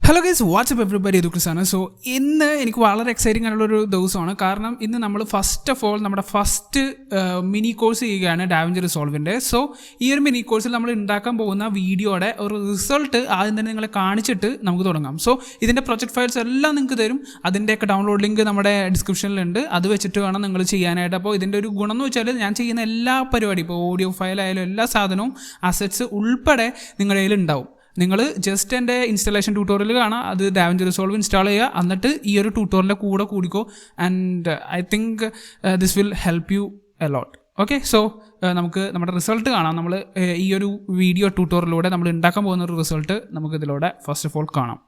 Hello guys, WhatsApp everybody, ഇത് ക്രിസാണ്. So ഇന്ന് എനിക്ക് വളരെ എക്സൈറ്റിംഗ് ആയിട്ടുള്ളൊരു ദിവസമാണ്. കാരണം ഇന്ന് നമ്മൾ ഫസ്റ്റ് ഓഫ് ഓൾ നമ്മുടെ ഫസ്റ്റ് മിനി കോഴ്സ് ചെയ്യുകയാണ് ഡാവിഞ്ചി റിസോൾവിൻ്റെ. സോ ഈ ഒരു മിനി കോഴ്സിൽ നമ്മൾ ഉണ്ടാക്കാൻ പോകുന്ന വീഡിയോയുടെ ഒരു റിസൾട്ട് ആദ്യം തന്നെ നിങ്ങളെ കാണിച്ചിട്ട് നമുക്ക് തുടങ്ങാം. സോ ഇതിൻ്റെ പ്രൊജക്ട് ഫയൽസ് എല്ലാം നിങ്ങൾക്ക് തരും. അതിൻ്റെയൊക്കെ ഡൗൺലോഡ് ലിങ്ക് നമ്മുടെ ഡിസ്ക്രിപ്ഷനിലുണ്ട്. അത് വെച്ചിട്ട് വേണം നിങ്ങൾ ചെയ്യാനായിട്ട്. അപ്പോൾ ഇതിൻ്റെ ഒരു ഗുണം എന്ന് വെച്ചാൽ ഞാൻ ചെയ്യുന്ന എല്ലാ പരിപാടിയും, ഇപ്പോൾ ഓഡിയോ ഫയൽ ആയാലും എല്ലാ സാധനവും അസറ്റ്സ് ഉൾപ്പെടെ നിങ്ങളുടെ കയ്യിൽ ഉണ്ടാവും. നിങ്ങൾ ജസ്റ്റ് എൻ്റെ ഇൻസ്റ്റലേഷൻ ട്യൂട്ടോറിയൽ കാണാം, അത് ഡാവിഞ്ചി റിസോൾവ് ഇൻസ്റ്റാൾ ചെയ്യുക, എന്നിട്ട് ഈ ഒരു ട്യൂട്ടോറിയലിൻ്റെ കൂടെ കൂടിക്കോ. And I think this will help you a lot. Okay, so നമുക്ക് നമ്മുടെ റിസൾട്ട് കാണാം. നമ്മൾ ഈ ഒരു വീഡിയോ ട്യൂട്ടോറിയലിലൂടെ നമ്മൾ ഉണ്ടാക്കാൻ പോകുന്ന ഒരു റിസൾട്ട് നമുക്ക് ഇതിലൂടെ ഫസ്റ്റ് ഓഫ് ഓൾ കാണാം.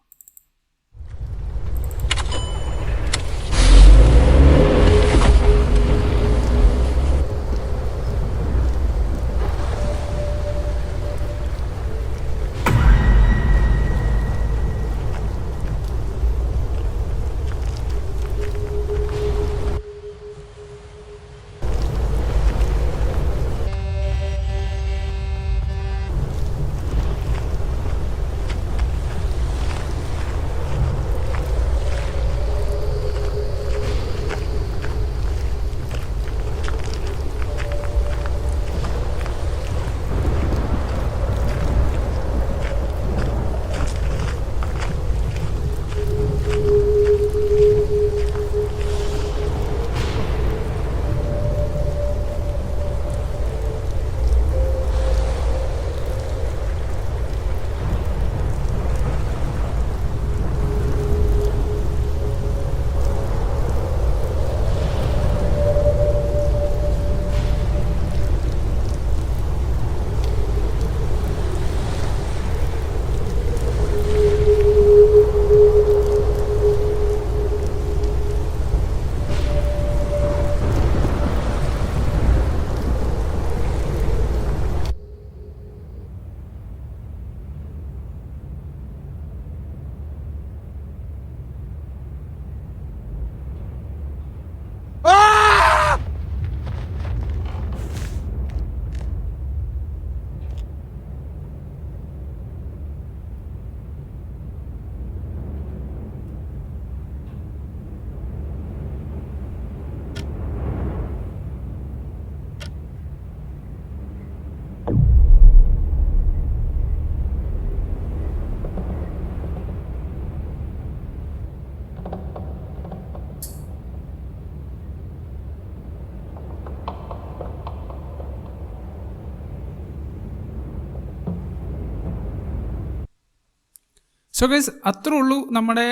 സോ ഗൈസ്, അത്രേ ഉള്ളൂ നമ്മുടെ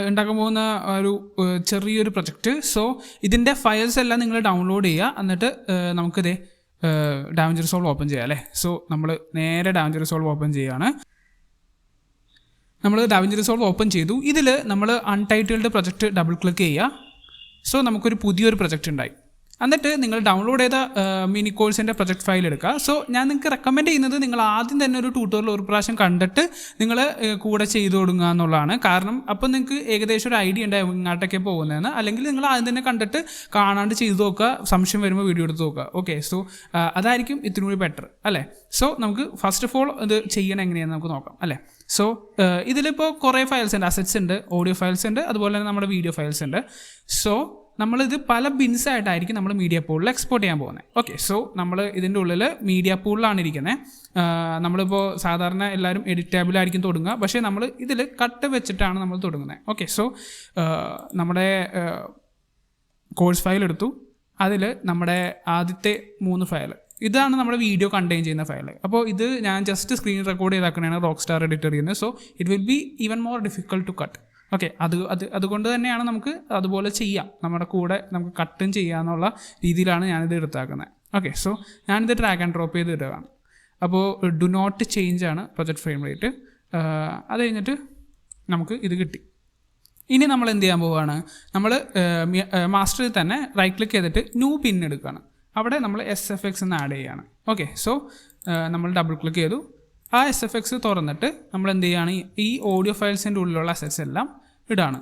ഉണ്ടാക്കാൻ പോകുന്ന ഒരു ചെറിയൊരു പ്രൊജക്റ്റ്. സോ ഇതിൻ്റെ ഫയൽസ് എല്ലാം നിങ്ങൾ ഡൗൺലോഡ് ചെയ്യുക, എന്നിട്ട് നമുക്കിതേ ഡാവിഞ്ചി റിസോൾവ് ഓപ്പൺ ചെയ്യാം അല്ലേ. സോ നമ്മൾ നേരെ ഡാവിഞ്ചി റിസോൾവ് ഓപ്പൺ ചെയ്യുകയാണ്. നമ്മൾ ഡാവിഞ്ചി റിസോൾവ് ഓപ്പൺ ചെയ്തു. ഇതിൽ നമ്മൾ അൺടൈറ്റിൽഡ് പ്രൊജക്റ്റ് ഡബിൾ ക്ലിക്ക് ചെയ്യുക. സോ നമുക്കൊരു പുതിയൊരു പ്രൊജക്റ്റ് ഉണ്ടായി. എന്നിട്ട് നിങ്ങൾ ഡൗൺലോഡ് ചെയ്ത മിനി കോഴ്സിൻ്റെ പ്രൊജക്ട് ഫയൽ എടുക്കുക. സോ ഞാൻ നിങ്ങൾക്ക് റെക്കമെൻഡ് ചെയ്യുന്നത് നിങ്ങൾ ആദ്യം തന്നെ ഒരു ട്യൂട്ടോറിയൽ ഒരു പ്രാവശ്യം കണ്ടിട്ട് നിങ്ങൾ കൂടെ ചെയ്തു കൊടുക്കുക എന്നുള്ളതാണ്. കാരണം അപ്പോൾ നിങ്ങൾക്ക് ഏകദേശം ഒരു ഐഡിയ ഉണ്ടാവും ഇങ്ങോട്ടൊക്കെ പോകുന്നതെന്ന്. അല്ലെങ്കിൽ നിങ്ങൾ ആദ്യം തന്നെ കണ്ടിട്ട് കാണാണ്ട് ചെയ്തു നോക്കുക, സംശയം വരുമ്പോൾ വീഡിയോ എടുത്ത് നോക്കുക. ഓക്കെ, സോ അതായിരിക്കും ഇത്തിരി കൂടി ബെറ്റർ അല്ലേ. സോ നമുക്ക് ഫസ്റ്റ് ഓഫ് ഓൾ ഇത് ചെയ്യണം എങ്ങനെയാണെന്ന് നമുക്ക് നോക്കാം അല്ലേ. സോ ഇതിലിപ്പോൾ കുറേ ഫയൽസ് ഉണ്ട്, അസറ്റ്സ് ഉണ്ട്, ഓഡിയോ ഫയൽസ് ഉണ്ട്, അതുപോലെ തന്നെ നമ്മുടെ വീഡിയോ ഫയൽസ് ഉണ്ട്. സോ നമ്മളിത് പല ബിൻസായിട്ടായിരിക്കും നമ്മൾ മീഡിയ പൂളിൽ എക്സ്പോർട്ട് ചെയ്യാൻ പോകുന്നത്. ഓക്കെ, സോ നമ്മൾ ഇതിൻ്റെ ഉള്ളിൽ മീഡിയ പൂളിലാണ് ഇരിക്കുന്നത്. നമ്മളിപ്പോൾ സാധാരണ എല്ലാവരും എഡിറ്റ് ടാബിലായിരിക്കും തുടങ്ങുക, പക്ഷേ നമ്മൾ ഇതിൽ കട്ട് വെച്ചിട്ടാണ് നമ്മൾ തുടങ്ങുന്നത്. ഓക്കെ, സോ നമ്മുടെ കോഴ്സ് ഫയൽ എടുത്തു. അതിൽ നമ്മുടെ ആദ്യത്തെ 3 ഫയൽ, ഇതാണ് നമ്മുടെ വീഡിയോ കണ്ടെയ്ൻ ചെയ്യുന്ന ഫയൽ. അപ്പോൾ ഇത് ഞാൻ ജസ്റ്റ് സ്ക്രീൻ റെക്കോർഡ് ചെയ്താക്കണതാണ് റോക്ക്സ്റ്റാർ എഡിറ്ററിൽ നിന്ന്. So it will be even more difficult to cut. Okay, അതുകൊണ്ട് തന്നെയാണ് നമുക്ക് അതുപോലെ ചെയ്യാം, നമ്മുടെ കൂടെ നമുക്ക് കട്ടും ചെയ്യാമെന്നുള്ള രീതിയിലാണ് ഞാനിത് എടുത്താക്കുന്നത്. ഓക്കെ, സോ ഞാനിത് ഡ്രാഗ് ആൻഡ് ഡ്രോപ്പ് ചെയ്ത് ഇടുകയാണ്. അപ്പോൾ ഡു നോട്ട് ചേഞ്ച് ആണ് പ്രൊജക്ട് ഫ്രെയിം റേറ്റ്. അത് കഴിഞ്ഞിട്ട് നമുക്ക് ഇത് കിട്ടി. ഇനി നമ്മൾ എന്ത് ചെയ്യാൻ പോവുകയാണ്, നമ്മൾ മാസ്റ്ററിൽ തന്നെ റൈറ്റ് ക്ലിക്ക് ചെയ്തിട്ട് ന്യൂ പിൻ എടുക്കുകയാണ്. അവിടെ നമ്മൾ SFX എന്ന് ആഡ് ചെയ്യുകയാണ്. ഓക്കെ, സോ നമ്മൾ ഡബിൾ ക്ലിക്ക് ചെയ്തു. ആ SFX തുറന്നിട്ട് നമ്മൾ എന്ത് ചെയ്യുകയാണ്, ഈ ഓഡിയോ ഫയൽസിൻ്റെ ഉള്ളിലുള്ള അസറ്റ്സ് എല്ലാം ഇടാണ്.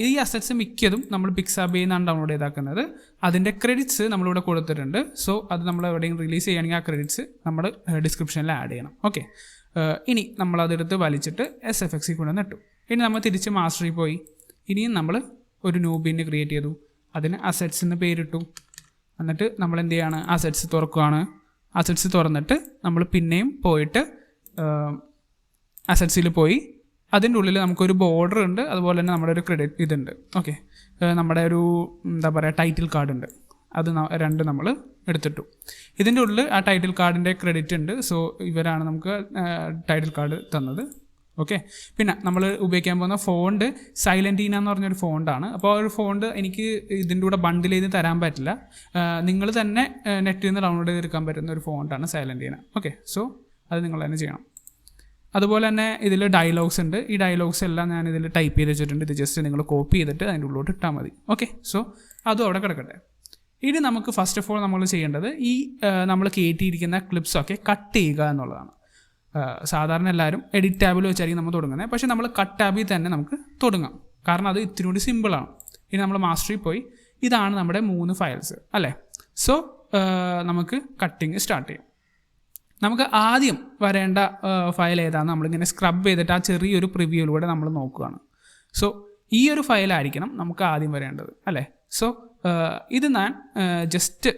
ഈ അസറ്റ്സ് മിക്കതും നമ്മൾ പിക്സാബിൽ നിന്നാണ് ഡൗൺലോഡ് ചെയ്താക്കുന്നത്. അതിൻ്റെ ക്രെഡിറ്റ്സ് നമ്മളിവിടെ കൊടുത്തിട്ടുണ്ട്. സോ അത് നമ്മൾ എവിടെയെങ്കിലും റിലീസ് ചെയ്യുകയാണെങ്കിൽ ആ ക്രെഡിറ്റ്സ് നമ്മൾ ഡിസ്ക്രിപ്ഷനിൽ ആഡ് ചെയ്യണം. ഓക്കെ, ഇനി നമ്മളതെടുത്ത് വലിച്ചിട്ട് SFX കൊണ്ടുവന്ന് ഇട്ടു. ഇനി നമ്മൾ തിരിച്ച് മാസ്റ്ററിൽ പോയി ഇനിയും നമ്മൾ ഒരു ന്യൂ ബിൻ ക്രിയേറ്റ് ചെയ്തു. അതിന് അസറ്റ്സ് എന്ന് പേരിട്ടു. എന്നിട്ട് നമ്മൾ എന്ത് ചെയ്യാണ്, അസറ്റ്സ് തുറക്കുകയാണ്. അസറ്റ്സ് തുറന്നിട്ട് നമ്മൾ പിന്നെയും പോയിട്ട് അസറ്റ്സിൽ പോയി അതിൻ്റെ ഉള്ളിൽ നമുക്കൊരു ബോർഡർ ഉണ്ട്, അതുപോലെ തന്നെ നമ്മുടെ ഒരു ക്രെഡിറ്റ് ഇതുണ്ട്. ഓക്കെ, നമ്മുടെ ഒരു എന്താ പറയുക ടൈറ്റിൽ കാർഡ് ഉണ്ട്. അത് രണ്ട് നമ്മൾ എടുത്തിട്ടു. ഇതിൻ്റെ ഉള്ളിൽ ആ ടൈറ്റിൽ കാർഡിൻ്റെ ക്രെഡിറ്റ് ഉണ്ട്. സോ ഇവരാണ് നമുക്ക് ടൈറ്റിൽ കാർഡ് തന്നത്. ഓക്കെ, പിന്നെ നമ്മൾ ഉപയോഗിക്കാൻ പോകുന്ന ഫോണ്ട് സൈലൻറ്റീന എന്ന് പറഞ്ഞൊരു ഫോണ്ടാണ്. അപ്പോൾ ആ ഒരു ഫോണ്ട് എനിക്ക് ഇതിൻ്റെ കൂടെ ബണ്ടിൽ ചെയ്ത് തരാൻ പറ്റില്ല. നിങ്ങൾ തന്നെ നെറ്റിൽ നിന്ന് ഡൗൺലോഡ് ചെയ്തെടുക്കാൻ പറ്റുന്ന ഒരു ഫോണ്ടാണ് സൈലൻറ്റീന. ഓക്കെ, സോ അത് നിങ്ങൾ തന്നെ ചെയ്യണം. അതുപോലെ തന്നെ ഇതിൽ ഡയലോഗ്സ് ഉണ്ട്. ഈ ഡയലോഗ്സ് എല്ലാം ഞാൻ ഇതിൽ ടൈപ്പ് ചെയ്ത് വെച്ചിട്ടുണ്ട്. ഇത് ജസ്റ്റ് നിങ്ങൾ കോപ്പി ചെയ്തിട്ട് അതിൻ്റെ ഉള്ളിലോട്ട് ഇട്ടാൽ മതി. ഓക്കെ, സോ അതും അവിടെ കിടക്കട്ടെ. ഇനി നമുക്ക് ഫസ്റ്റ് ഓഫ് ഓൾ നമ്മൾ ചെയ്യേണ്ടത് ഈ നമ്മൾ കയറ്റിയിരിക്കുന്ന ക്ലിപ്സൊക്കെ കട്ട് ചെയ്യുക എന്നുള്ളതാണ്. സാധാരണ എല്ലാവരും എഡിറ്റ് ടാബിൽ വെച്ചായിരിക്കും നമ്മൾ തുടങ്ങുന്നത്. പക്ഷേ നമ്മൾ കട്ട് ടാബിൽ തന്നെ നമുക്ക് തുടങ്ങാം, കാരണം അത് ഇത്തിരി കൂടി സിമ്പിളാണ്. ഇനി നമ്മൾ മാസ്റ്ററിൽ പോയി ഇതാണ് നമ്മുടെ 3 ഫയൽസ് അല്ലേ. സോ നമുക്ക് കട്ടിങ് സ്റ്റാർട്ട് ചെയ്യും. നമുക്ക് ആദ്യം വരേണ്ട ഫയൽ ഏതാണെന്ന് നമ്മളിങ്ങനെ സ്ക്രബ് ചെയ്തിട്ട് ആ ചെറിയൊരു പ്രിവ്യൂയിലൂടെ നമ്മൾ നോക്കുകയാണ്. സോ ഈ ഒരു ഫയലായിരിക്കണം നമുക്ക് ആദ്യം വരേണ്ടത് അല്ലേ. സോ ഇത് ഞാൻ ജസ്റ്റ്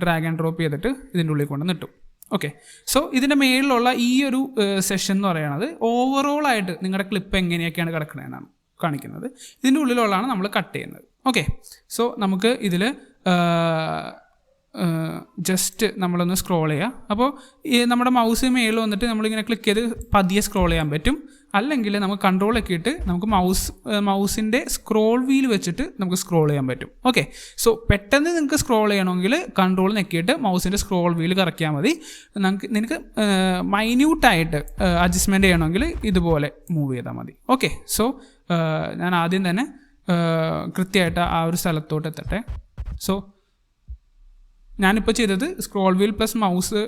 ഡ്രാഗ് ആൻഡ് ഡ്രോപ്പ് ചെയ്തിട്ട് ഇതിൻ്റെ ഉള്ളിൽ കൊണ്ട് നിട്ടും. ഓക്കെ, സോ ഇതിൻ്റെ മേളിലുള്ള ഈ ഒരു സെഷൻ എന്ന് പറയുന്നത് ഓവറോളായിട്ട് നിങ്ങളുടെ ക്ലിപ്പ് എങ്ങനെയൊക്കെയാണ് കിടക്കണതെന്നാണ് കാണിക്കുന്നത്. ഇതിൻ്റെ ഉള്ളിലുള്ളതാണ് നമ്മൾ കട്ട് ചെയ്യുന്നത്. ഓക്കെ, സോ നമുക്ക് ഇതിൽ ജസ്റ്റ് നമ്മളൊന്ന് സ്ക്രോൾ ചെയ്യുക. അപ്പോൾ നമ്മുടെ മൗസ് മേളിൽ വന്നിട്ട് നമ്മളിങ്ങനെ ക്ലിക്ക് ചെയ്ത് പതിയെ സ്ക്രോൾ ചെയ്യാൻ പറ്റും. അല്ലെങ്കിൽ നമുക്ക് കൺട്രോളൊക്കെ ഇട്ട് നമുക്ക് മൗസിൻ്റെ സ്ക്രോൾ വീൽ വെച്ചിട്ട് നമുക്ക് സ്ക്രോൾ ചെയ്യാൻ പറ്റും. ഓക്കെ, സോ പെട്ടെന്ന് നിങ്ങൾക്ക് സ്ക്രോൾ ചെയ്യണമെങ്കിൽ കൺട്രോൾ നെക്കിയിട്ട് മൗസിൻ്റെ സ്ക്രോൾ വീൽ കറക്കിയാൽ മതി. നിനക്ക് മൈന്യൂട്ടായിട്ട് അഡ്ജസ്റ്റ്മെൻറ്റ് ചെയ്യണമെങ്കിൽ ഇതുപോലെ മൂവ് ചെയ്താൽ മതി. ഓക്കെ, സോ ഞാൻ ആദ്യം തന്നെ കൃത്യമായിട്ട് ആ ഒരു സ്ഥലത്തോട്ട് എത്തട്ടെ. സോ ഞാനിപ്പോൾ ചെയ്തത് സ്ക്രോൾ വീൽ പ്ലസ് മൗസ്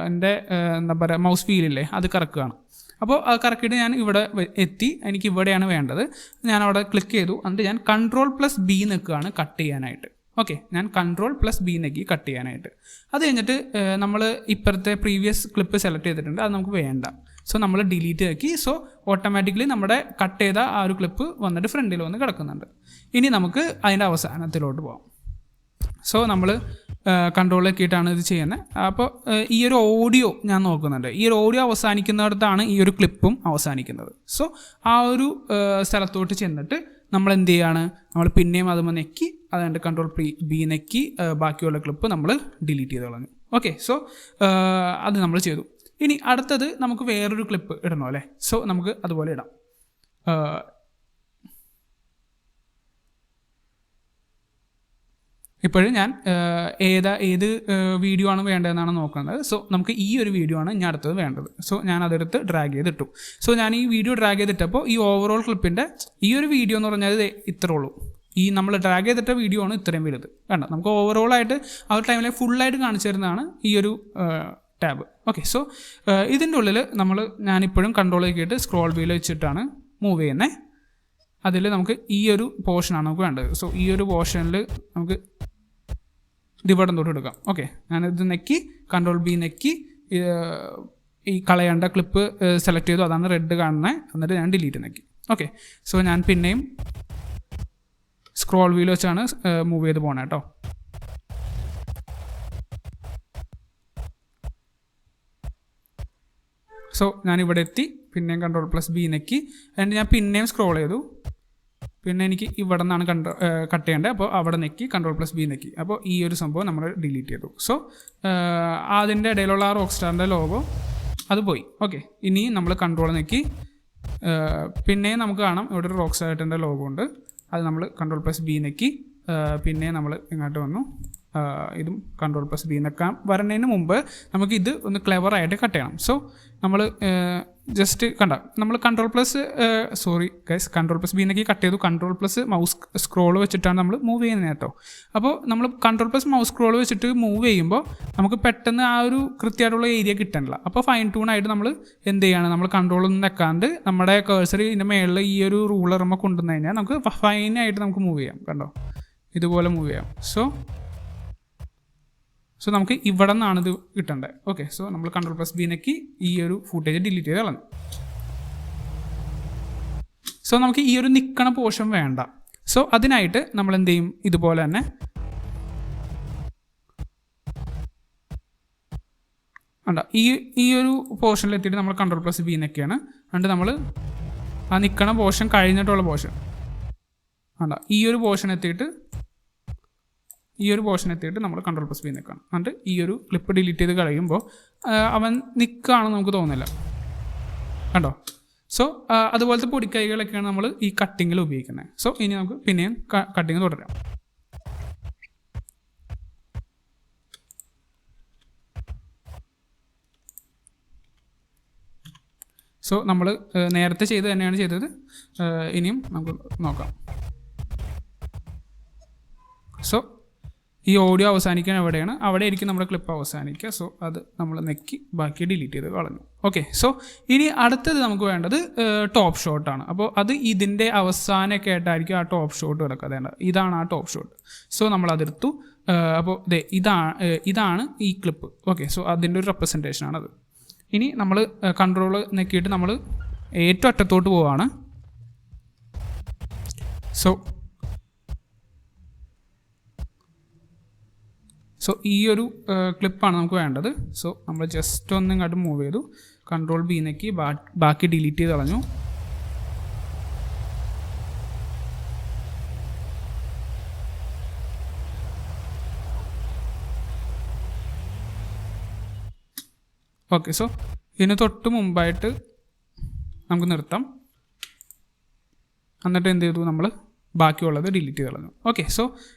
എൻ്റെ എന്താ പറയുക മൗസ് വീലില്ലേ അത് കറക്കുകയാണ്. അപ്പോൾ അത് കറക്കിയിട്ട് ഞാൻ ഇവിടെ എത്തി. എനിക്ക് ഇവിടെയാണ് വേണ്ടത്. ഞാൻ അവിടെ ക്ലിക്ക് ചെയ്തു. എന്നിട്ട് ഞാൻ Ctrl+B നിൽക്കുകയാണ് കട്ട് ചെയ്യാനായിട്ട്. ഓക്കെ, ഞാൻ Ctrl+B നെക്കി കട്ട് ചെയ്യാനായിട്ട്. അത് കഴിഞ്ഞിട്ട് നമ്മൾ ഇപ്പോഴത്തെ പ്രീവിയസ് ക്ലിപ്പ് സെലക്ട് ചെയ്തിട്ടുണ്ട്, അത് നമുക്ക് വേണ്ട. സോ നമ്മൾ ഡിലീറ്റ് ആക്കി. സോ ഓട്ടോമാറ്റിക്കലി നമ്മുടെ കട്ട് ചെയ്ത ആ ഒരു ക്ലിപ്പ് വന്നിട്ട് ഫ്രണ്ടിൽ വന്ന് കിടക്കുന്നുണ്ട്. ഇനി നമുക്ക് അതിൻ്റെ അവസാനത്തിലോട്ട് പോകാം. സോ നമ്മൾ കൺട്രോളൊക്കെയിട്ടാണ് ഇത് ചെയ്യുന്നത്. അപ്പോൾ ഈ ഒരു ഓഡിയോ ഞാൻ നോക്കുന്നുണ്ട്. ഈ ഒരു ഓഡിയോ അവസാനിക്കുന്നിടത്താണ് ഈ ഒരു ക്ലിപ്പും അവസാനിക്കുന്നത്. സോ ആ ഒരു സ്ഥലത്തോട്ട് ചെന്നിട്ട് നമ്മൾ എന്ത് ചെയ്യുകയാണ്, നമ്മൾ പിന്നെയും അതുമ്പോൾ നെക്കി അതുകൊണ്ട് Ctrl+B നെക്കി ബാക്കിയുള്ള ക്ലിപ്പ് നമ്മൾ ഡിലീറ്റ് ചെയ്ത് കളഞ്ഞു. ഓക്കെ, സോ അത് നമ്മൾ ചെയ്തു. ഇനി അടുത്തത് നമുക്ക് വേറൊരു ക്ലിപ്പ് ഇടണം അല്ലേ. സോ നമുക്ക് അതുപോലെ ഇടാം. ഇപ്പോഴും ഞാൻ ഏത് വീഡിയോ ആണ് വേണ്ടതെന്നാണ് നോക്കുന്നത്. സോ നമുക്ക് ഈ ഒരു വീഡിയോ ആണ് ഞാൻ അടുത്തത് വേണ്ടത്. സോ ഞാൻ അതെടുത്ത് ഡ്രാഗ് ചെയ്തിട്ടു. സോ ഞാൻ ഈ വീഡിയോ ഡ്രാഗ് ചെയ്തിട്ടപ്പോൾ ഈ ഓവറോൾ ക്ലിപ്പിൻ്റെ ഈ ഒരു വീഡിയോ എന്ന് പറഞ്ഞാൽ ഇത്രേ ഉള്ളൂ. ഈ നമ്മൾ ഡ്രാഗ് ചെയ്തിട്ട വീഡിയോ ആണ് ഇത്രയും വലുത്. വേണ്ട, നമുക്ക് ഓവറോളായിട്ട് ആ ഒരു ടൈമിൽ ഫുള്ളായിട്ട് കാണിച്ചു തരുന്നതാണ് ഈ ഒരു ടാബ്. ഓക്കെ, സോ ഇതിൻ്റെ ഉള്ളിൽ ഞാനിപ്പോഴും കൺട്രോളൊക്കെ സ്ക്രോൾ വീൽ വെച്ചിട്ടാണ് മൂവ് ചെയ്യുന്നത്. അതിൽ നമുക്ക് ഈ ഒരു പോർഷനാണ് നമുക്ക് വേണ്ടത്. സോ ഈ ഒരു പോർഷനിൽ നമുക്ക് ഡിവൈഡ് തൊട്ട് എടുക്കാം. ഓക്കെ, ഞാനിത് നെക്കി Ctrl+B നെക്കി ഈ കളയേണ്ട ക്ലിപ്പ് സെലക്ട് ചെയ്തു. അതാണ് റെഡ് കാണുന്നത്. എന്നിട്ട് ഞാൻ ഡിലീറ്റ് നെക്കി. ഓക്കെ, സോ ഞാൻ പിന്നെയും സ്ക്രോൾ വീൽ വെച്ചാണ് മൂവ് ചെയ്ത് പോകണേ കേട്ടോ. സോ ഞാനിവിടെ എത്തി. പിന്നെയും Ctrl+B നെക്കി. എന്നിട്ട് ഞാൻ പിന്നെയും സ്ക്രോൾ ചെയ്തു. പിന്നെ എനിക്ക് ഇവിടെ നിന്നാണ് കട്ട് ചെയ്യേണ്ടത്. അപ്പോൾ അവിടെ നെക്കി Ctrl+B നെക്കി. അപ്പോൾ ഈ ഒരു സംഭവം നമ്മൾ ഡിലീറ്റ് ചെയ്തു. സോ അതിൻ്റെ ഇടയിലുള്ള ആ റോക്ക് സ്റ്റാറിൻ്റെ ലോഗോ അത് പോയി. ഓക്കെ, ഇനി നമ്മൾ കൺട്രോൾ നെക്കി. പിന്നെയും നമുക്ക് കാണാം ഇവിടെ ഒരു റോക്ക് സ്റ്റാറിൻ്റെ ലോഗോ ഉണ്ട്. അത് നമ്മൾ Ctrl+B നെക്കി. പിന്നെ നമ്മൾ ഇങ്ങോട്ട് വന്നു. ഇതും Ctrl+B നെക്കാൻ വരുന്നതിന് മുമ്പ് നമുക്ക് ഇത് ഒന്ന് ക്ലെവറായിട്ട് കട്ട് ചെയ്യണം. സോ നമ്മൾ ജസ്റ്റ് നമ്മൾ Ctrl+B നെക്കി കട്ട് ചെയ്തു. Ctrl+ മൗസ് സ്ക്രോൾ വെച്ചിട്ടാണ് നമ്മൾ മൂവ് ചെയ്യുന്നത് കേട്ടോ. അപ്പോൾ നമ്മൾ Ctrl+ മൗസ് സ്ക്രോൾ വെച്ചിട്ട് മൂവ് ചെയ്യുമ്പോൾ നമുക്ക് പെട്ടെന്ന് ആ ഒരു കൃത്യമായിട്ടുള്ള ഏരിയ കിട്ടണില്ല. അപ്പോൾ ഫൈൻ ട്യൂണായിട്ട് നമ്മൾ എന്ത് ചെയ്യാണ്, നമ്മൾ കൺട്രോളൊന്നും വെക്കാണ്ട് നമ്മുടെ കേഴ്സർ ഇതിൻ്റെ മേളിൽ ഈ ഒരു റൂളറുമ്പോൾ കൊണ്ടുവന്നു കഴിഞ്ഞാൽ നമുക്ക് ഫൈനായിട്ട് നമുക്ക് മൂവ് ചെയ്യാം. കണ്ടോ, ഇതുപോലെ മൂവ് ചെയ്യാം. സോ നമുക്ക് ഇവിടെ നിന്നാണ് ഇത് കിട്ടേണ്ടത്. ഓക്കെ, സോ നമ്മൾ Ctrl+B നെക്കി ഈ ഒരു ഫുട്ടേജ് ഡിലീറ്റ് ചെയ്ത് കളഞ്ഞു. സോ നമുക്ക് ഈ ഒരു നിൽക്കണ പോർഷൻ വേണ്ട. സോ അതിനായിട്ട് നമ്മൾ എന്ത് ചെയ്യും, ഇതുപോലെ തന്നെ വേണ്ട ഈ ഒരു പോർഷനിലെത്തിയിട്ട് നമ്മൾ Ctrl+B എന്നൊക്കെയാണ്. എന്നിട്ട് നമ്മൾ ആ നിൽക്കണ പോർഷൻ കഴിഞ്ഞിട്ടുള്ള പോർഷൻ വേണ്ട ഈ ഒരു പോർഷൻ എത്തിയിട്ട് നമ്മൾ Ctrl+B നിൽക്കണം. എന്നിട്ട് ഈ ഒരു ക്ലിപ്പ് ഡിലീറ്റ് ചെയ്ത് കഴിയുമ്പോൾ അവൻ നിൽക്കുകയാണെന്ന് നമുക്ക് തോന്നില്ല, കണ്ടോ. സോ അതുപോലത്തെ പൊടിക്കൈകളൊക്കെയാണ് നമ്മൾ ഈ കട്ടിങ്ങിൽ ഉപയോഗിക്കുന്നത്. സോ ഇനി നമുക്ക് പിന്നെയും കട്ടിങ് തുടരാം. സോ നമ്മൾ നേരത്തെ ചെയ്ത് തന്നെയാണ് ചെയ്തത്. ഇനിയും നമുക്ക് നോക്കാം. സോ ഈ ഓഡിയോ അവസാനിക്കാൻ എവിടെയാണ്, അവിടെ ആയിരിക്കും നമ്മുടെ ക്ലിപ്പ് അവസാനിക്കുക. സോ അത് നമ്മൾ നെക്കി ബാക്കി ഡിലീറ്റ് ചെയ്ത് കളഞ്ഞു. ഓക്കെ, സോ ഇനി അടുത്തത് നമുക്ക് വേണ്ടത് ടോപ്പ് ഷോട്ടാണ്. അപ്പോൾ അത് ഇതിൻ്റെ അവസാനമൊക്കെ ആയിട്ടായിരിക്കും ആ ടോപ്പ് ഷോട്ട് കിടക്കുക. ഇതാണ് ആ ടോപ്പ് ഷോട്ട്. സോ നമ്മളതെടുത്തു. അപ്പോൾ ഇതാണ് ഈ ക്ലിപ്പ്. ഓക്കെ, സോ അതിൻ്റെ ഒരു റെപ്രസെൻറ്റേഷനാണത്. ഇനി നമ്മൾ കൺട്രോൾ നെക്കിയിട്ട് നമ്മൾ ഏറ്റവും അറ്റത്തോട്ട് പോവാണ്. സോ ഈ ഒരു ക്ലിപ്പാണ് നമുക്ക് വേണ്ടത്. സോ നമ്മൾ ജസ്റ്റ് ഒന്ന് ഇങ്ങോട്ട് മൂവ് ചെയ്തു, Ctrl+B നെക്കി ബാക്കി ഡിലീറ്റ് ചെയ്ത് കളഞ്ഞു. ഓക്കെ, സോ ഇതിന് തൊട്ട് മുമ്പായിട്ട് നമുക്ക് നിർത്താം. എന്നിട്ട് എന്ത് ചെയ്തു, നമ്മൾ ബാക്കിയുള്ളത് ഡിലീറ്റ് ചെയ്ത് കളഞ്ഞു. ഓക്കെ, സോ